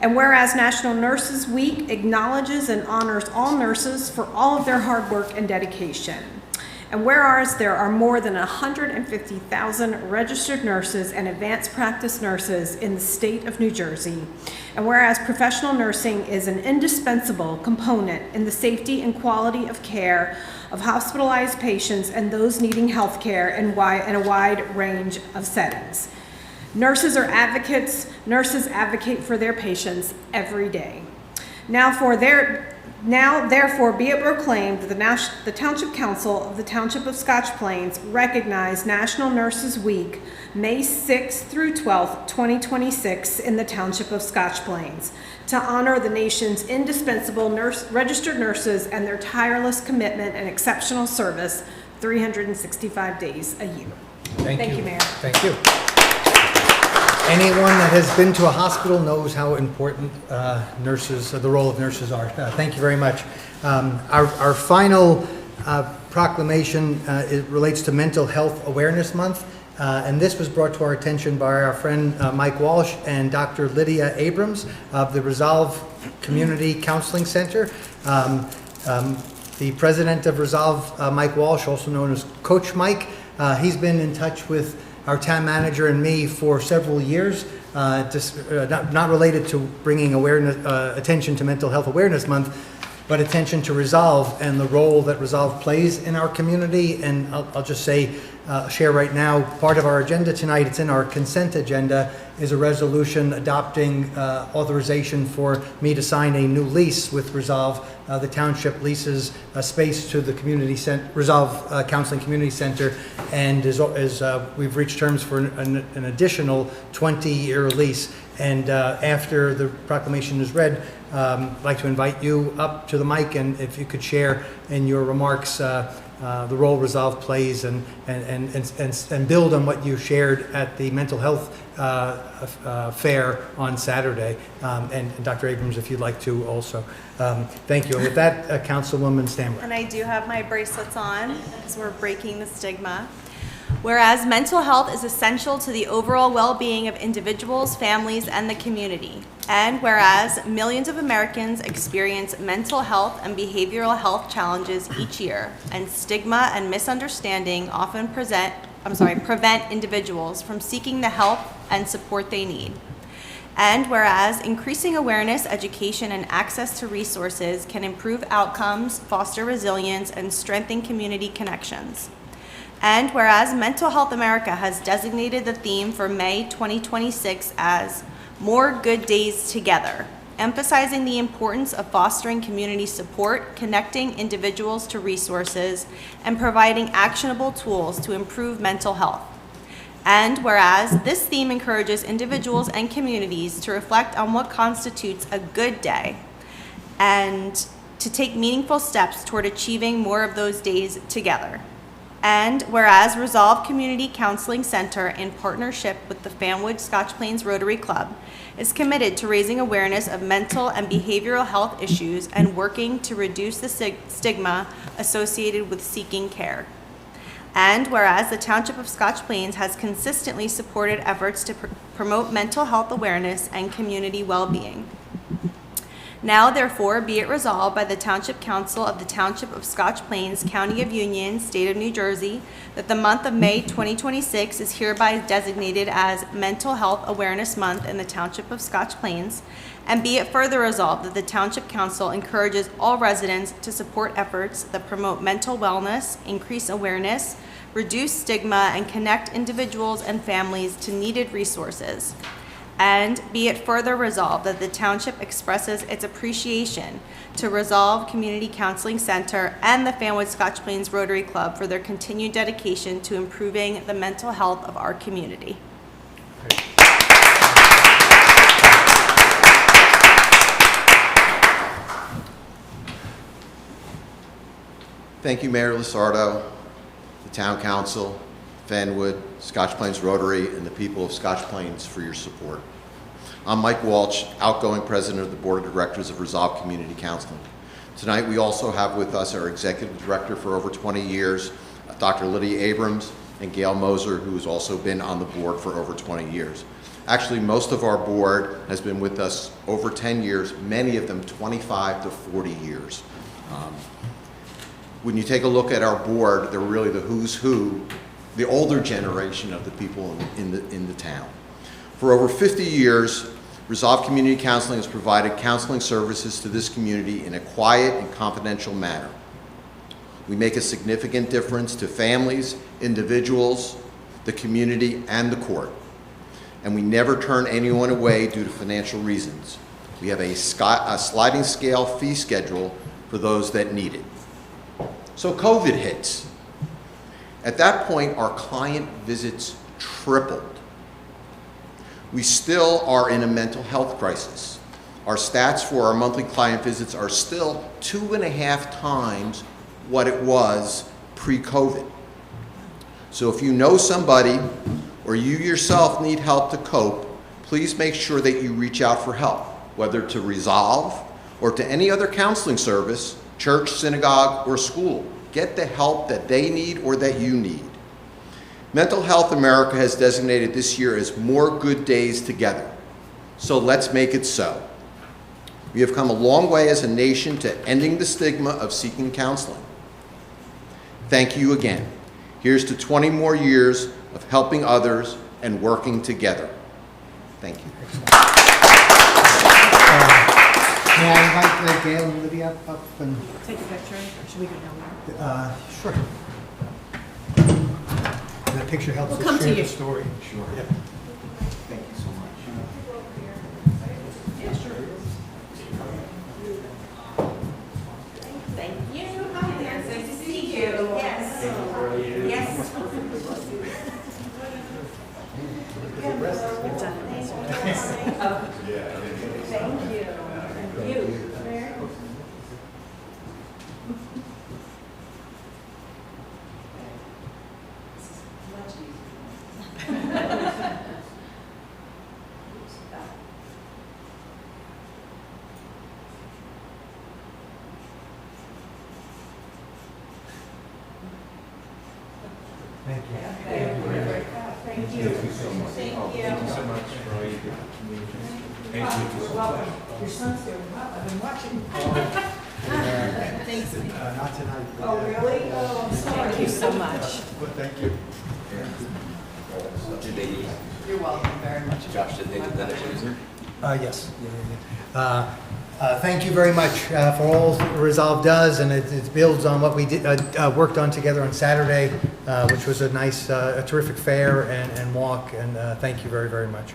and whereas National Nurses Week acknowledges and honors all nurses for all of their hard work and dedication. And whereas there are more than 150,000 registered nurses and advanced practice nurses in the state of New Jersey, and whereas professional nursing is an indispensable component in the safety and quality of care of hospitalized patients and those needing health care in a wide range of settings. Nurses are advocates. Nurses advocate for their patients every day. Now, therefore, be it proclaimed that the Township Council of the Township of Scotch Plains recognize National Nurses Week, May 6th through 12th, 2026, in the Township of Scotch Plains, to honor the nation's indispensable registered nurses and their tireless commitment and exceptional service 365 days a year. Thank you, Mayor. Thank you. Anyone that has been to a hospital knows how important the role of nurses are. Thank you very much. Our final proclamation it relates to Mental Health Awareness Month, and this was brought to our attention by our friend Mike Walsh and Dr. Lydia Abrams of the Resolve Community Counseling Center. The president of Resolve, Mike Walsh, also known as Coach Mike, he's been in touch with our town manager and me for several years, not related to bringing attention to Mental Health Awareness Month, but attention to Resolve and the role that Resolve plays in our community. And I'll just share right now, part of our agenda tonight, it's in our consent agenda, is a resolution adopting authorization for me to sign a new lease with Resolve. The township leases a space to the Resolve Counseling Community Center, and we've reached terms for an additional 20-year lease. And after the proclamation is read, I'd like to invite you up to the mic, and if you could share in your remarks the role Resolve plays and build on what you shared at the mental health fair on Saturday. And Dr. Abrams, if you'd like to also. Thank you. And with that, Councilwoman Stamler. And I do have my bracelets on because we're breaking the stigma. Whereas mental health is essential to the overall well-being of individuals, families, and the community. And whereas millions of Americans experience mental health and behavioral health challenges each year, and stigma and misunderstanding often prevent individuals from seeking the help and support they need. And whereas increasing awareness, education, and access to resources can improve outcomes, foster resilience, and strengthen community connections. And whereas Mental Health America has designated the theme for May 2026 as More Good Days Together, emphasizing the importance of fostering community support, connecting individuals to resources, and providing actionable tools to improve mental health. And whereas this theme encourages individuals and communities to reflect on what constitutes a good day and to take meaningful steps toward achieving more of those days together. And whereas Resolve Community Counseling Center, in partnership with the Fanwood Scotch Plains Rotary Club, is committed to raising awareness of mental and behavioral health issues and working to reduce the stigma associated with seeking care. And whereas the Township of Scotch Plains has consistently supported efforts to promote mental health awareness and community well-being. Now, therefore, be it resolved by the Township Council of the Township of Scotch Plains, County of Union, State of New Jersey, that the month of May 2026 is hereby designated as Mental Health Awareness Month in the Township of Scotch Plains, and be it further resolved that the Township Council encourages all residents to support efforts that promote mental wellness, increase awareness, reduce stigma, and connect individuals and families to needed resources. And be it further resolved that the Township expresses its appreciation to Resolve Community Counseling Center and the Fanwood Scotch Plains Rotary Club for their continued dedication to improving the mental health of our community. Thank you, Mayor Lusardo, the Town Council, Fanwood, Scotch Plains Rotary, and the people of Scotch Plains for your support. I'm Mike Walsh, outgoing president of the Board of Directors of Resolve Community Counseling. Tonight we also have with us our executive director for over 20 years, Dr. Lydia Abrams, and Gail Moser, who has also been on the board for over 20 years. Actually, most of our board has been with us over 10 years, many of them 25 to 40 years. When you take a look at our board, they're really the who's who, the older generation of the people in the town. For over 50 years, Resolve Community Counseling has provided counseling services to this community in a quiet and confidential manner. We make a significant difference to families, individuals, the community, and the court. And we never turn anyone away due to financial reasons. We have a sliding scale fee schedule for those that need it. So COVID hits. At that point, our client visits tripled. We still are in a mental health crisis. Our stats for our monthly client visits are still 2.5 times what it was pre-COVID. So if you know somebody or you yourself need help to cope, please make sure that you reach out for help, whether to Resolve or to any other counseling service, church, synagogue, or school. Get the help that they need or that you need. Mental Health America has designated this year as More Good Days Together. So let's make it so. We have come a long way as a nation to ending the stigma of seeking counseling. Thank you again. Here's to 20 more years of helping others and working together. Thank you. May I invite Gail and Lydia up and... Take a picture, or should we go down there? Sure. The picture helps We'll us come to share you. the story. Sure. Yeah. Thank you so much. Thank you. Hi there. Nice to see you. Yes. Yes. Thank you. You. Thank you. Thank you. Thank you so much. Thank you so much for all you do. Thank you. Welcome. Your son's here. I've been watching. Thanks. Not tonight. Oh, really? Oh, I'm sorry. Thank you so much. But thank you. Did they, You're welcome very much. Josh, did they do that at Windsor? Yes. Thank you very much for all Resolve does, and it builds on what we did, worked on together on Saturday, which was a nice, a terrific fair and walk, and thank you very, very much.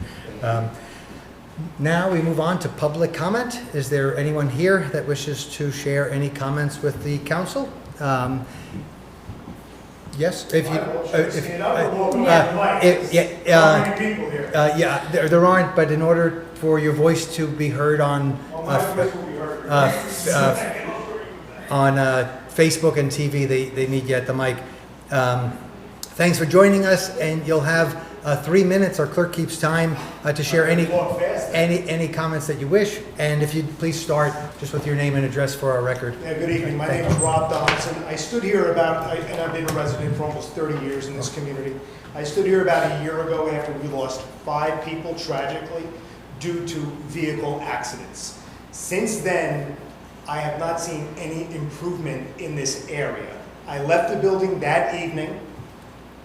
Now we move on to public comment. Is there anyone here that wishes to share any comments with the council? Yes, if you, yeah, there aren't, but in order for your voice to be heard on Facebook and TV, they need you at the mic. Thanks for joining us, and you'll have 3 minutes. Our clerk keeps time to share any comments that you wish. And if you'd please start just with your name and address for our record. Yeah, good evening. My name is Rob Donaldson. I stood here and I've been a resident for almost 30 years in this community. I stood here about a year ago after we lost 5 people tragically due to vehicle accidents. Since then, I have not seen any improvement in this area. I left the building that evening.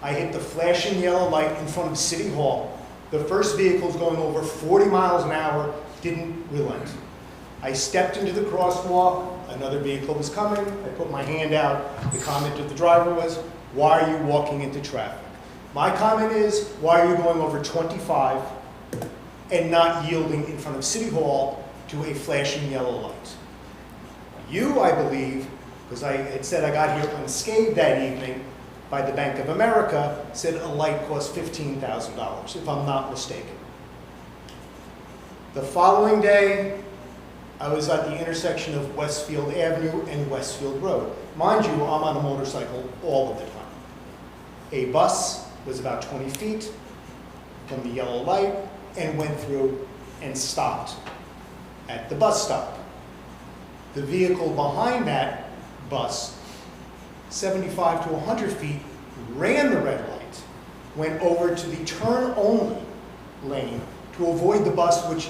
I hit the flashing yellow light in front of City Hall. The first vehicles going over 40 miles an hour didn't relent. I stepped into the crosswalk, another vehicle was coming, I put my hand out. The comment of the driver was, "Why are you walking into traffic?" My comment is, why are you going over 25 and not yielding in front of City Hall to a flashing yellow light? You, I believe, because I had said I got here unscathed that evening, by the Bank of America, said a light costs $15,000, if I'm not mistaken. The following day, I was at the intersection of Westfield Avenue and Westfield Road. Mind you, I'm on a motorcycle all of the time. A bus was about 20 feet from the yellow light and went through and stopped at the bus stop. The vehicle behind that bus, 75 to 100 feet, ran the red light, went over to the turn-only lane to avoid the bus, which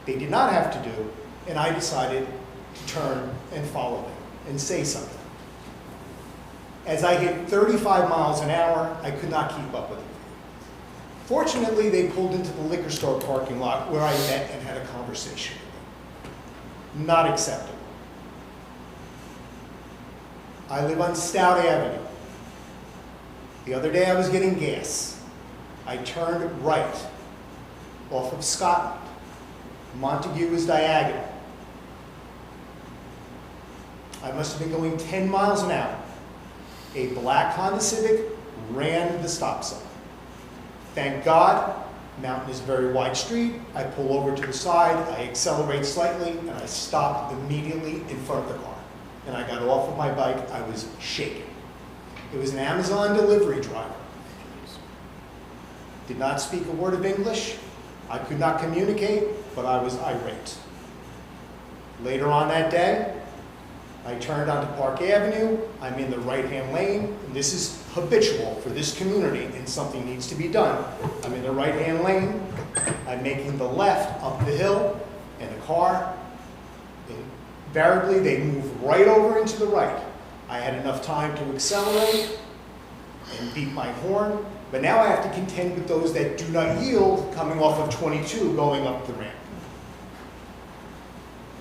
they did not have to do, and I decided to turn and follow them and say something. As I hit 35 miles an hour, I could not keep up with them. Fortunately, they pulled into the liquor store parking lot where I met and had a conversation with them. Not acceptable. I live on Stout Avenue. The other day I was getting gas. I turned right off of Scotland. Montague is diagonal. I must have been going 10 miles an hour. A black Honda Civic ran the stop sign. Thank God, Mountain is a very wide street. I pull over to the side, I accelerate slightly, and I stop immediately in front of the car. And I got off of my bike, I was shaking. It was an Amazon delivery driver. Did not speak a word of English. I could not communicate, but I was irate. Later on that day, I turned onto Park Avenue. I'm in the right-hand lane. And this is habitual for this community, and something needs to be done. I'm in the right-hand lane. I'm making the left up the hill, and the car, invariably, they move right over into the right. I had enough time to accelerate and beat my horn, but now I have to contend with those that do not yield coming off of 22 going up the ramp.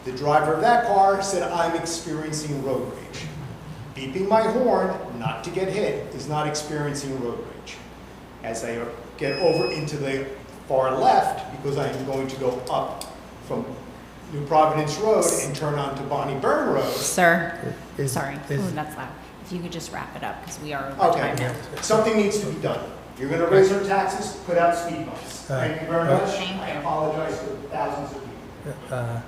The driver of that car said, "I'm experiencing road rage." Beeping my horn, not to get hit, is not experiencing road rage. As I get over into the far left, because I am going to go up from New Providence Road and turn onto Bonnie Byrne Road. Sir, sorry, that's loud. If you could just wrap it up, because we are over time now. Something needs to be done. You're going to raise our taxes, put out speed bumps. Thank you very much. Thank you. I apologize to thousands of people.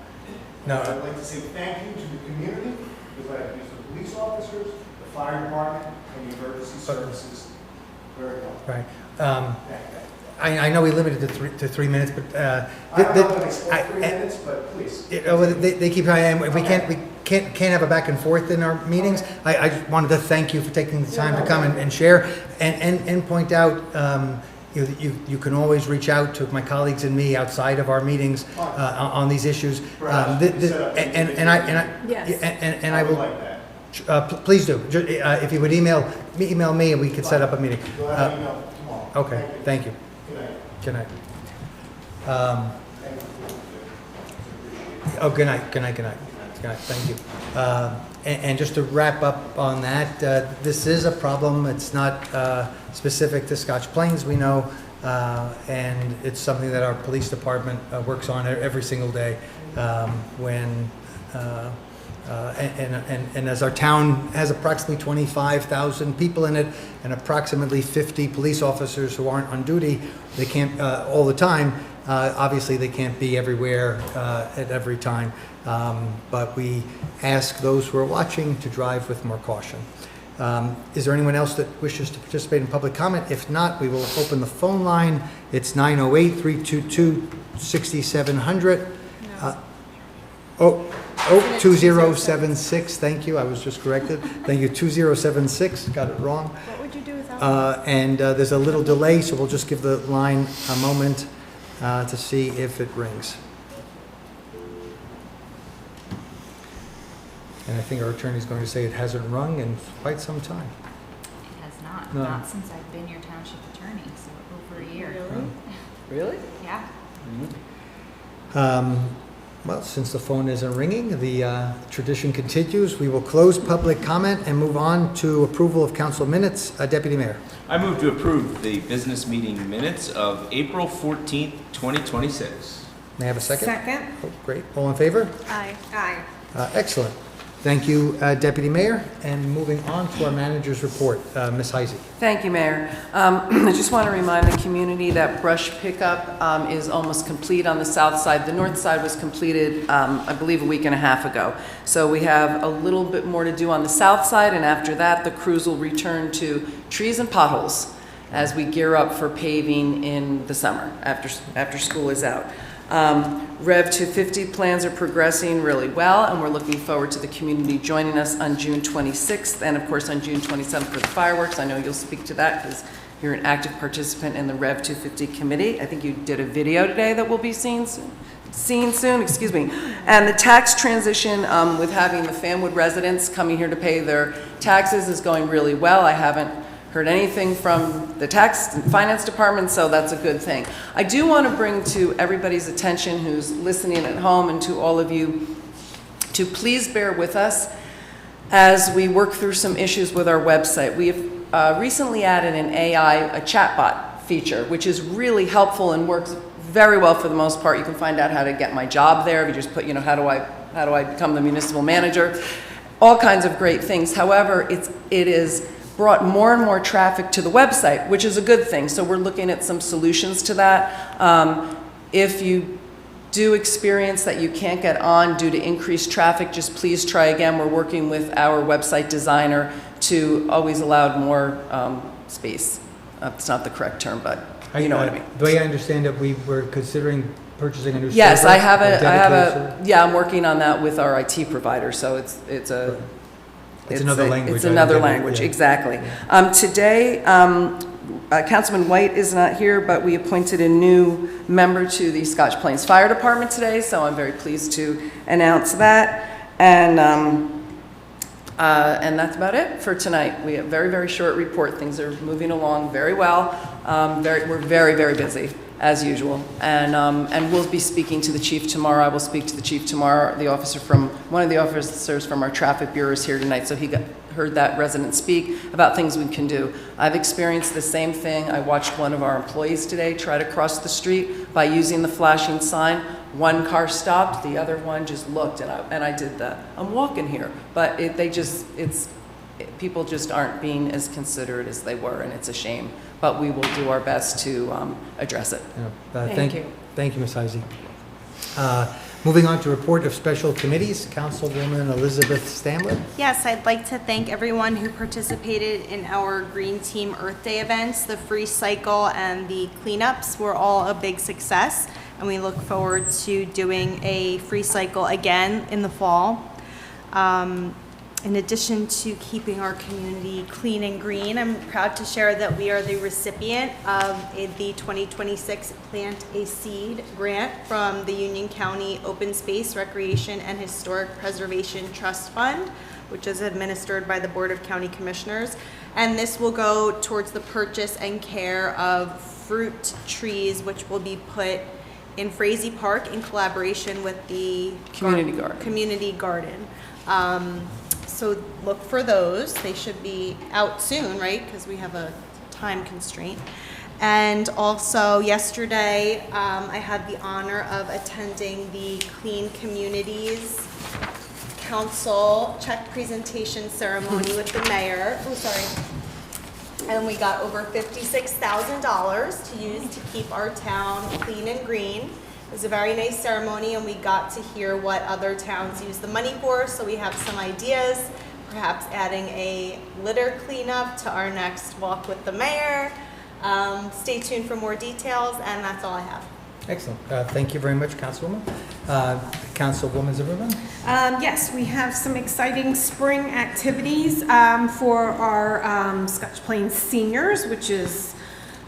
No. I'd like to say thank you to the community, because I have used the police officers, the fire department, and the emergency services very well. Right. Thank you. I know we limited it to 3 minutes, but I don't know if I spoke 3 minutes, but please. they keep trying. We can't have a back and forth in our meetings. I just wanted to thank you for taking the time to come and share and point out. You can always reach out to my colleagues and me outside of our meetings on these issues. And I will. Like that. Please do. If you would email me, and we could set up a meeting. Go ahead and email tomorrow. Okay. Thank you. Good night. Good night. Good night. Good night. Good night. Good night. Thank you. And just to wrap up on that, this is a problem. It's not specific to Scotch Plains, we know, and it's something that our police department works on every single day. And as our town has approximately 25,000 people in it and approximately 50 police officers who aren't on duty, they can't all the time. Obviously, they can't be everywhere at every time. But we ask those who are watching to drive with more caution. Is there anyone else that wishes to participate in public comment? If not, we will open the phone line. It's 908-322-6700. 2076, thank you, I was just corrected. Thank you, 2076, got it wrong. What would you do without? And there's a little delay, so we'll just give the line a moment to see if it rings. And I think our attorney's going to say it hasn't rung in quite some time. It has not, No. not since I've been your township attorney, so over a year. Really? Yeah. Well, since the phone isn't ringing, the tradition continues. We will close public comment and move on to approval of council minutes. Deputy Mayor. I move to approve the business meeting minutes of April 14th, 2026. May I have a second? Second. Oh, great. All in favor? Aye. Aye. Excellent. Thank you, Deputy Mayor. And moving on to our manager's report, Ms. Heisey. Thank you, Mayor. I just want to remind the community that brush pickup is almost complete on the south side. The north side was completed, I believe, a week and a half ago. So we have a little bit more to do on the south side, and after that, the crews will return to trees and potholes as we gear up for paving in the summer, after school is out. Rev 250 plans are progressing really well, and we're looking forward to the community joining us on June 26th and, of course, on June 27th for the fireworks. I know you'll speak to that because you're an active participant in the Rev 250 committee. I think you did a video today that we'll be seeing soon, excuse me. And the tax transition with having the Fanwood residents coming here to pay their taxes is going really well. I haven't heard anything from the tax and finance department, so that's a good thing. I do want to bring to everybody's attention who's listening at home and to all of you to please bear with us as we work through some issues with our website. We have recently added an a chatbot feature, which is really helpful and works very well for the most part. You can find out how to get my job there. If you just put, how do I become the municipal manager? All kinds of great things. However, it is brought more and more traffic to the website, which is a good thing. So we're looking at some solutions to that. If you do experience that you can't get on due to increased traffic, just please try again. We're working with our website designer to always allow more space. It's not the correct term, but you know what I mean. The way I understand it, we were considering purchasing a new server. Yes, I have dedicated server? yeah, I'm working on that with our IT provider, so it's another language. It's another language, exactly. Today, Councilman White is not here, but we appointed a new member to the Scotch Plains Fire Department today, so I'm very pleased to announce that. And that's about it for tonight. We have a very, very short report. Things are moving along very well. We're very, very busy, as usual. And we'll be speaking to the chief tomorrow. I will speak to the chief tomorrow. One of the officers from our traffic bureau is here tonight, so he heard that resident speak about things we can do. I've experienced the same thing. I watched one of our employees today try to cross the street by using the flashing sign. One car stopped, the other one just looked, and I did that. I'm walking here, but people just aren't being as considerate as they were, and it's a shame. But we will do our best to address it. Thank you. Thank you, Ms. Heisey. Moving on to report of special committees, Councilwoman Elizabeth Stamler. Yes, I'd like to thank everyone who participated in our Green Team Earth Day events. The free cycle and the cleanups were all a big success, and we look forward to doing a free cycle again in the fall. In addition to keeping our community clean and green, I'm proud to share that we are the recipient of the 2026 Plant a Seed grant from the Union County Open Space, Recreation, and Historic Preservation Trust Fund, which is administered by the Board of County Commissioners. And this will go towards the purchase and care of fruit trees, which will be put in Frazee Park in collaboration with the Community Garden. So look for those. They should be out soon, right? Because we have a time constraint. And also yesterday, I had the honor of attending the Clean Communities Council check presentation ceremony with the mayor. Oh, sorry. And we got over $56,000 to use to keep our town clean and green. It was a very nice ceremony, and we got to hear what other towns use the money for, so we have some ideas. perhaps adding a litter cleanup to our next Walk with the Mayor. Stay tuned for more details, and that's all I have. Excellent. Thank you very much, Councilwoman. Councilwoman Zimmerman? Yes, we have some exciting spring activities for our Scotch Plains seniors, which is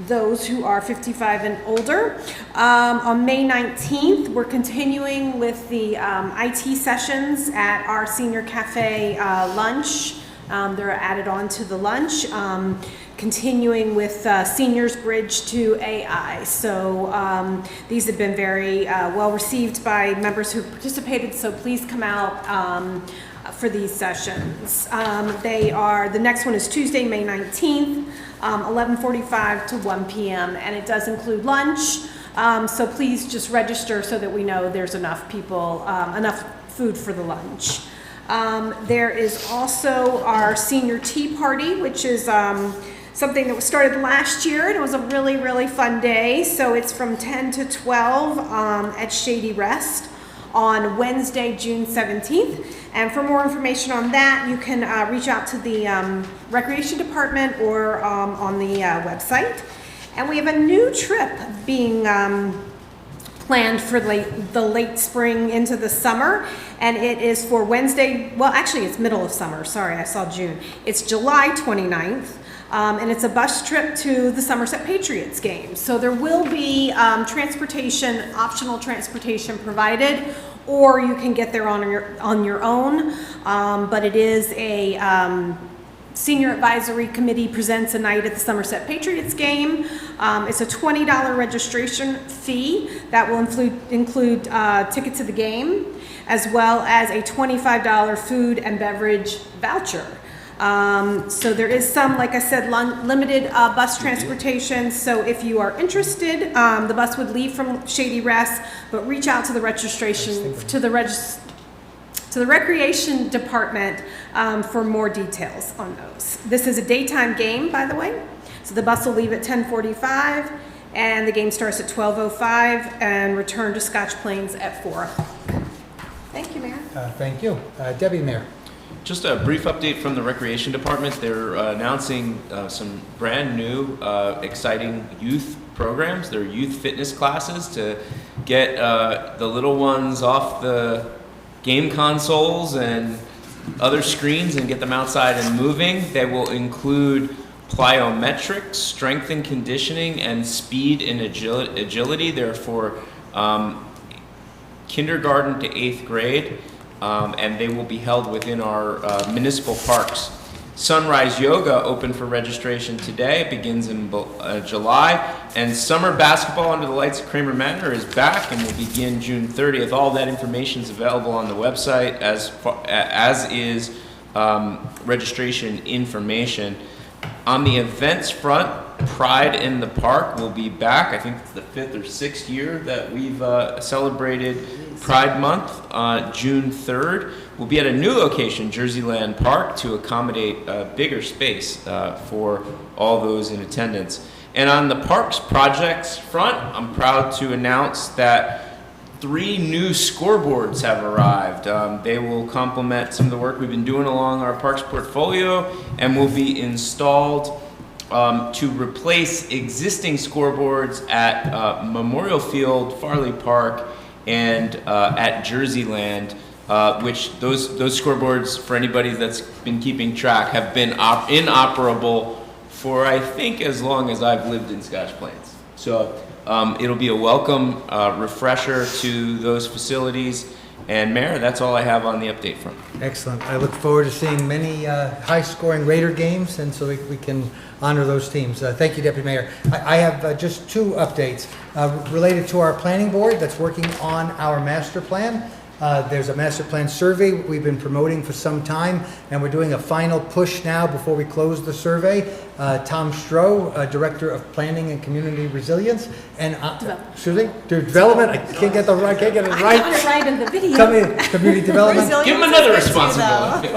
those who are 55 and older. On May 19th, we're continuing with the IT sessions at our Senior Cafe lunch. They're added on to the lunch, continuing with Seniors Bridge to AI. So these have been very well received by members who participated, so please come out for these sessions. The next one is Tuesday, May 19th, 11:45 to 1 p.m., and it does include lunch. So please just register so that we know there's enough people, enough food for the lunch. There is also our senior tea party, which is something that was started last year, and it was a really, really fun day. So it's from 10 to 12 at Shady Rest on Wednesday, June 17th. And for more information on that, you can reach out to the Recreation Department or on the website. And we have a new trip being planned for the late spring into the summer, and it is for Wednesday, well actually it's middle of summer, sorry, I saw June. It's July 29th, and it's a bus trip to the Somerset Patriots game. So there will be transportation, optional transportation provided, or you can get there on your own, but it is a Senior Advisory Committee presents a night at the Somerset Patriots game. It's a $20 registration fee that will include ticket to the game, as well as a $25 food and beverage voucher. So there is some, like I said, limited bus transportation. So if you are interested, the bus would leave from Shady Rest, but reach out to the registration, to the Recreation Department for more details on those. This is a daytime game, by the way. So the bus will leave at 10:45, and the game starts at 12:05 and return to Scotch Plains at 4 o'clock. Thank you, Mayor. Thank you. Deputy Mayor? Just a brief update from the Recreation Department. They're announcing some brand new, exciting youth programs. They're youth fitness classes to get the little ones off the game consoles and other screens and get them outside and moving. They will include plyometrics, strength and conditioning, and speed and agility. They're for kindergarten to 8th grade, and they will be held within our municipal parks. Sunrise Yoga opened for registration today. It begins in July. And summer basketball under the lights of Kramer Manor is back and will begin June 30th. All that information is available on the website, as is registration information. On the events front, Pride in the Park will be back. I think it's the 5th or 6th year that we've celebrated Pride Month. June 3rd. We'll be at a new location, Jerseyland Park, to accommodate a bigger space for all those in attendance. And on the parks projects front, I'm proud to announce that 3 new scoreboards have arrived. They will complement some of the work we've been doing along our parks portfolio and will be installed to replace existing scoreboards at Memorial Field, Farley Park, and at Jerseyland. Which those scoreboards, for anybody that's been keeping track, have been inoperable for I think as long as I've lived in Scotch Plains. So it'll be a welcome refresher to those facilities. And Mayor, that's all I have on the update front. Excellent. I look forward to seeing many high-scoring Raider games, and so we can honor those teams. Thank you, Deputy Mayor. I have just 2 updates related to our planning board that's working on our master plan. There's a master plan survey we've been promoting for some time, and we're doing a final push now before we close the survey. Tom Stroh, Director of Planning and Community Resilience, and Development. I can't get it right. I got it right in the video. Community Development. Give him another responsibility.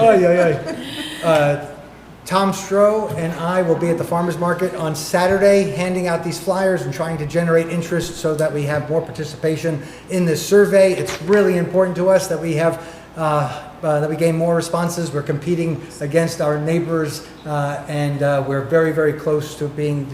Tom Stroh and I will be at the farmers market on Saturday handing out these flyers and trying to generate interest so that we have more participation in this survey. It's really important to us that we have that we gain more responses. We're competing against our neighbors, and we're very, very close to being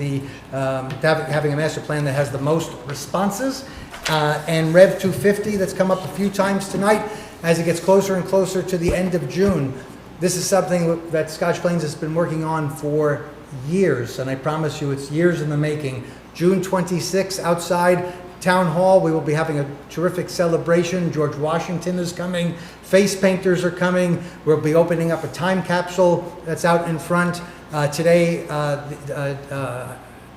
having a master plan that has the most responses. And Rev 250 that's come up a few times tonight, as it gets closer and closer to the end of June. This is something that Scotch Plains has been working on for years, and I promise you it's years in the making. June 26th, outside Town Hall, we will be having a terrific celebration. George Washington is coming. Face painters are coming. We'll be opening up a time capsule that's out in front. Today,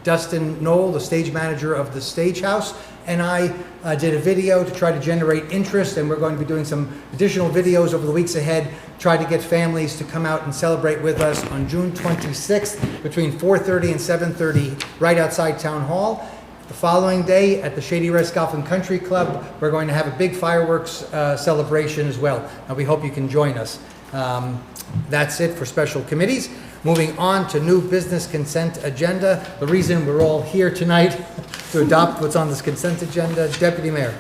Dustin Knoll, the stage manager of the Stage House, and I did a video to try to generate interest, and we're going to be doing some additional videos over the weeks ahead, try to get families to come out and celebrate with us on June 26th between 4:30 and 7:30 right outside Town Hall. The following day at the Shady Rest Golf and Country Club, we're going to have a big fireworks celebration as well. And we hope you can join us. That's it for special committees. Moving on to new business consent agenda. The reason we're all here tonight to adopt what's on this consent agenda. Deputy Mayor.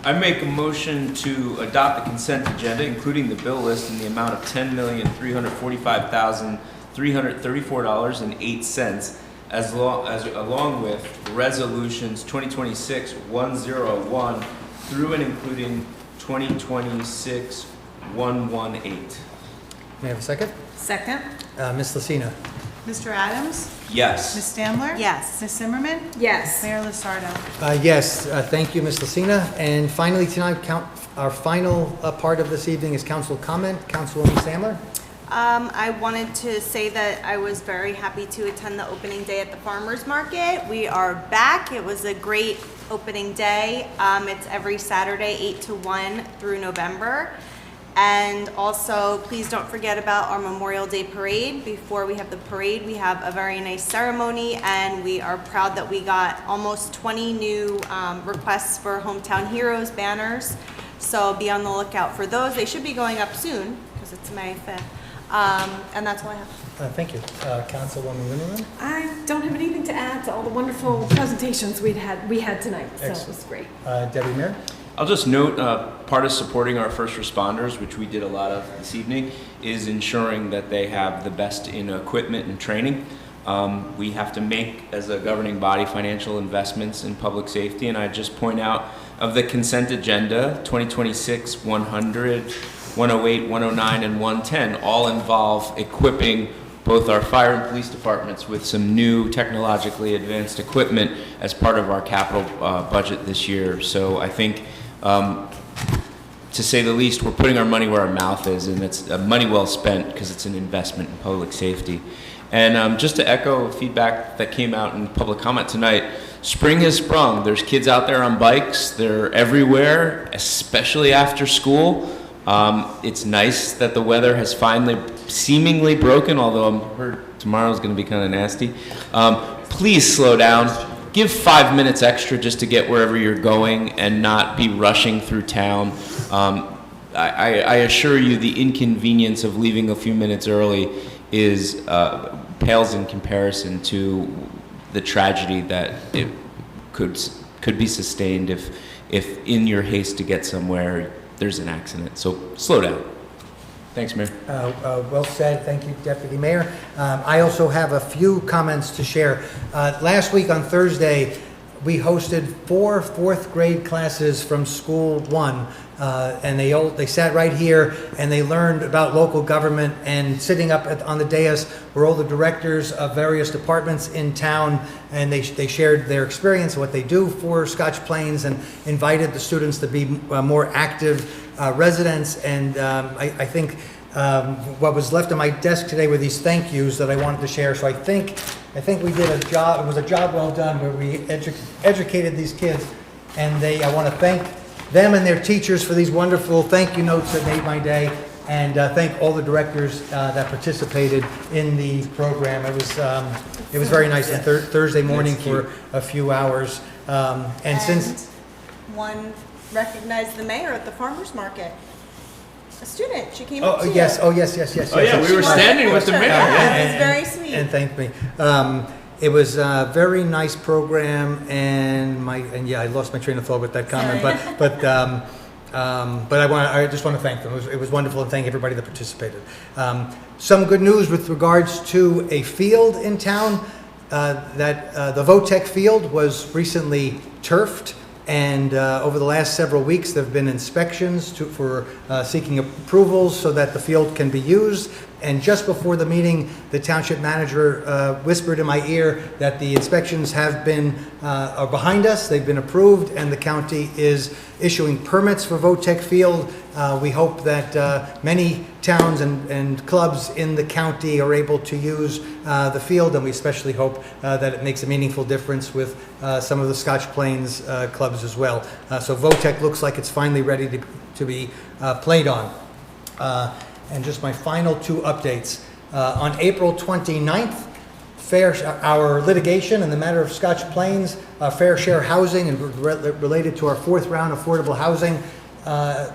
I make a motion to adopt the consent agenda, including the bill list in the amount of $10,345,334.08, along with resolutions 2026-101 through and including 2026-118. May I have a second? Second. Ms. Lucina. Mr. Adams? Yes. Ms. Standler? Yes. Ms. Zimmerman? Yes. Mayor Lusardo? Yes, thank you, Ms. Lucina. And finally tonight, our final part of this evening is council comment. Councilwoman Sandler. I wanted to say that I was very happy to attend the opening day at the farmers market. We are back. It was a great opening day. It's every Saturday 8 to 1 through November. And also, please don't forget about our Memorial Day parade. Before we have the parade, we have a very nice ceremony, and we are proud that we got almost 20 new requests for Hometown Heroes banners. So be on the lookout for those. They should be going up soon because it's May 5th. And that's all I have. Thank you. Councilwoman Limerman. I don't have anything to add to all the wonderful presentations we had tonight, so it was great. Deputy Mayor. I'll just note, part of supporting our first responders, which we did a lot of this evening, is ensuring that they have the best in equipment and training. We have to make, as a governing body, financial investments in public safety, and I just point out of the consent agenda, 2026, 100, 108, 109, and 110 all involve equipping both our fire and police departments with some new technologically advanced equipment as part of our capital budget this year. So I think, to say the least, we're putting our money where our mouth is, and it's money well spent because it's an investment in public safety. And just to echo feedback that came out in public comment tonight, spring has sprung. There's kids out there on bikes. They're everywhere, especially after school. It's nice that the weather has finally seemingly broken, although I'm heard tomorrow's going to be kind of nasty. Please slow down. Give 5 minutes extra just to get wherever you're going and not be rushing through town. I assure you the inconvenience of leaving a few minutes early is pales in comparison to the tragedy that it could be sustained if in your haste to get somewhere there's an accident. So slow down. Thanks, Mayor. Well said. Thank you, Deputy Mayor. I also have a few comments to share. Last week on Thursday, we hosted 4 fourth grade classes from School 1, and they sat right here and they learned about local government. And sitting up on the dais were all the directors of various departments in town, and they shared their experience, what they do for Scotch Plains, and invited the students to be more active residents. And I think what was left on my desk today were these thank yous that I wanted to share. So I think we did a job. It was a job well done where we educated these kids, and I want to thank them and their teachers for these wonderful thank you notes that made my day, and thank all the directors that participated in the program. It was very nice on Thursday morning for a few hours, and since one recognized the mayor at the farmers market. A student, she came up to yes, you. Oh, yes. Oh, yeah, we were standing with the mayor. Yeah, it was very sweet. And thanked me. It was a very nice program, and I lost my train of thought with that comment. But But I just want to thank them. It was wonderful, and thank everybody that participated. Some good news with regards to a field in town, that the Votech field was recently turfed, and over the last several weeks, there have been inspections for seeking approvals so that the field can be used. And just before the meeting, the township manager whispered in my ear that the inspections have been are behind us. They've been approved, and the county is issuing permits for Votech Field. We hope that many towns and clubs in the county are able to use the field, and we especially hope that it makes a meaningful difference with some of the Scotch Plains clubs as well. So Votech looks like it's finally ready to be played on. And just my final two updates. On April 29th, our litigation in the matter of Scotch Plains, Fair Share Housing, and related to our fourth round affordable housing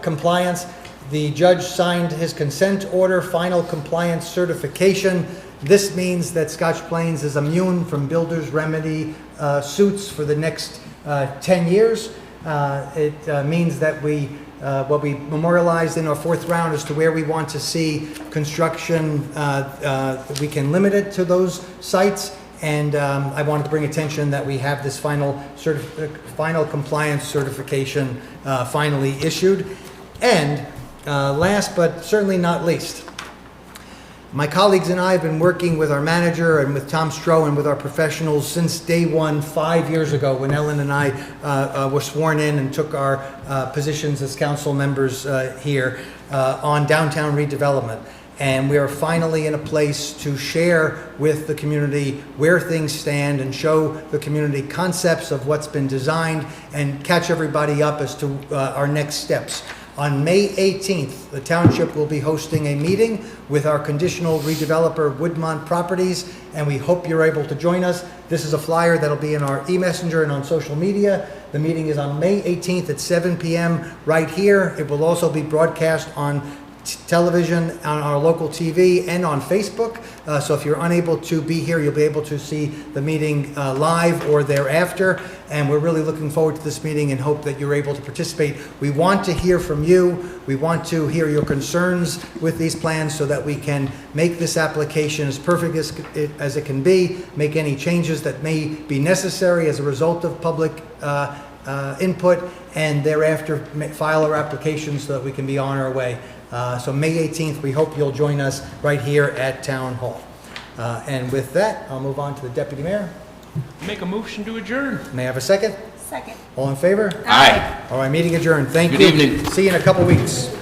compliance, the judge signed his consent order, final compliance certification. This means that Scotch Plains is immune from builder's remedy suits for the next 10 years. It means that what we memorialized in our fourth round as to where we want to see construction, we can limit it to those sites. And I wanted to bring attention that we have this final compliance certification finally issued. And last but certainly not least, my colleagues and I have been working with our manager and with Tom Stroh and with our professionals since day one 5 years ago when Ellen and I were sworn in and took our positions as council members here on downtown redevelopment. And we are finally in a place to share with the community where things stand and show the community concepts of what's been designed and catch everybody up as to our next steps. On May 18th, the township will be hosting a meeting with our conditional redeveloper Woodmont Properties, and we hope you're able to join us. This is a flyer that'll be in our e-messenger and on social media. The meeting is on May 18th at 7 p.m. right here. It will also be broadcast on television, on our local TV, and on Facebook. So if you're unable to be here, you'll be able to see the meeting live or thereafter. And we're really looking forward to this meeting and hope that you're able to participate. We want to hear from you. We want to hear your concerns with these plans so that we can make this application as perfect as it can be, make any changes that may be necessary as a result of public input, and thereafter file our application so that we can be on our way. So May 18th, we hope you'll join us right here at Town Hall. And with that, I'll move on to the Deputy Mayor. Make a motion to adjourn. May I have a second? Second. All in favor? Aye. All right, meeting adjourned. Thank you. Good evening. See you in a couple weeks.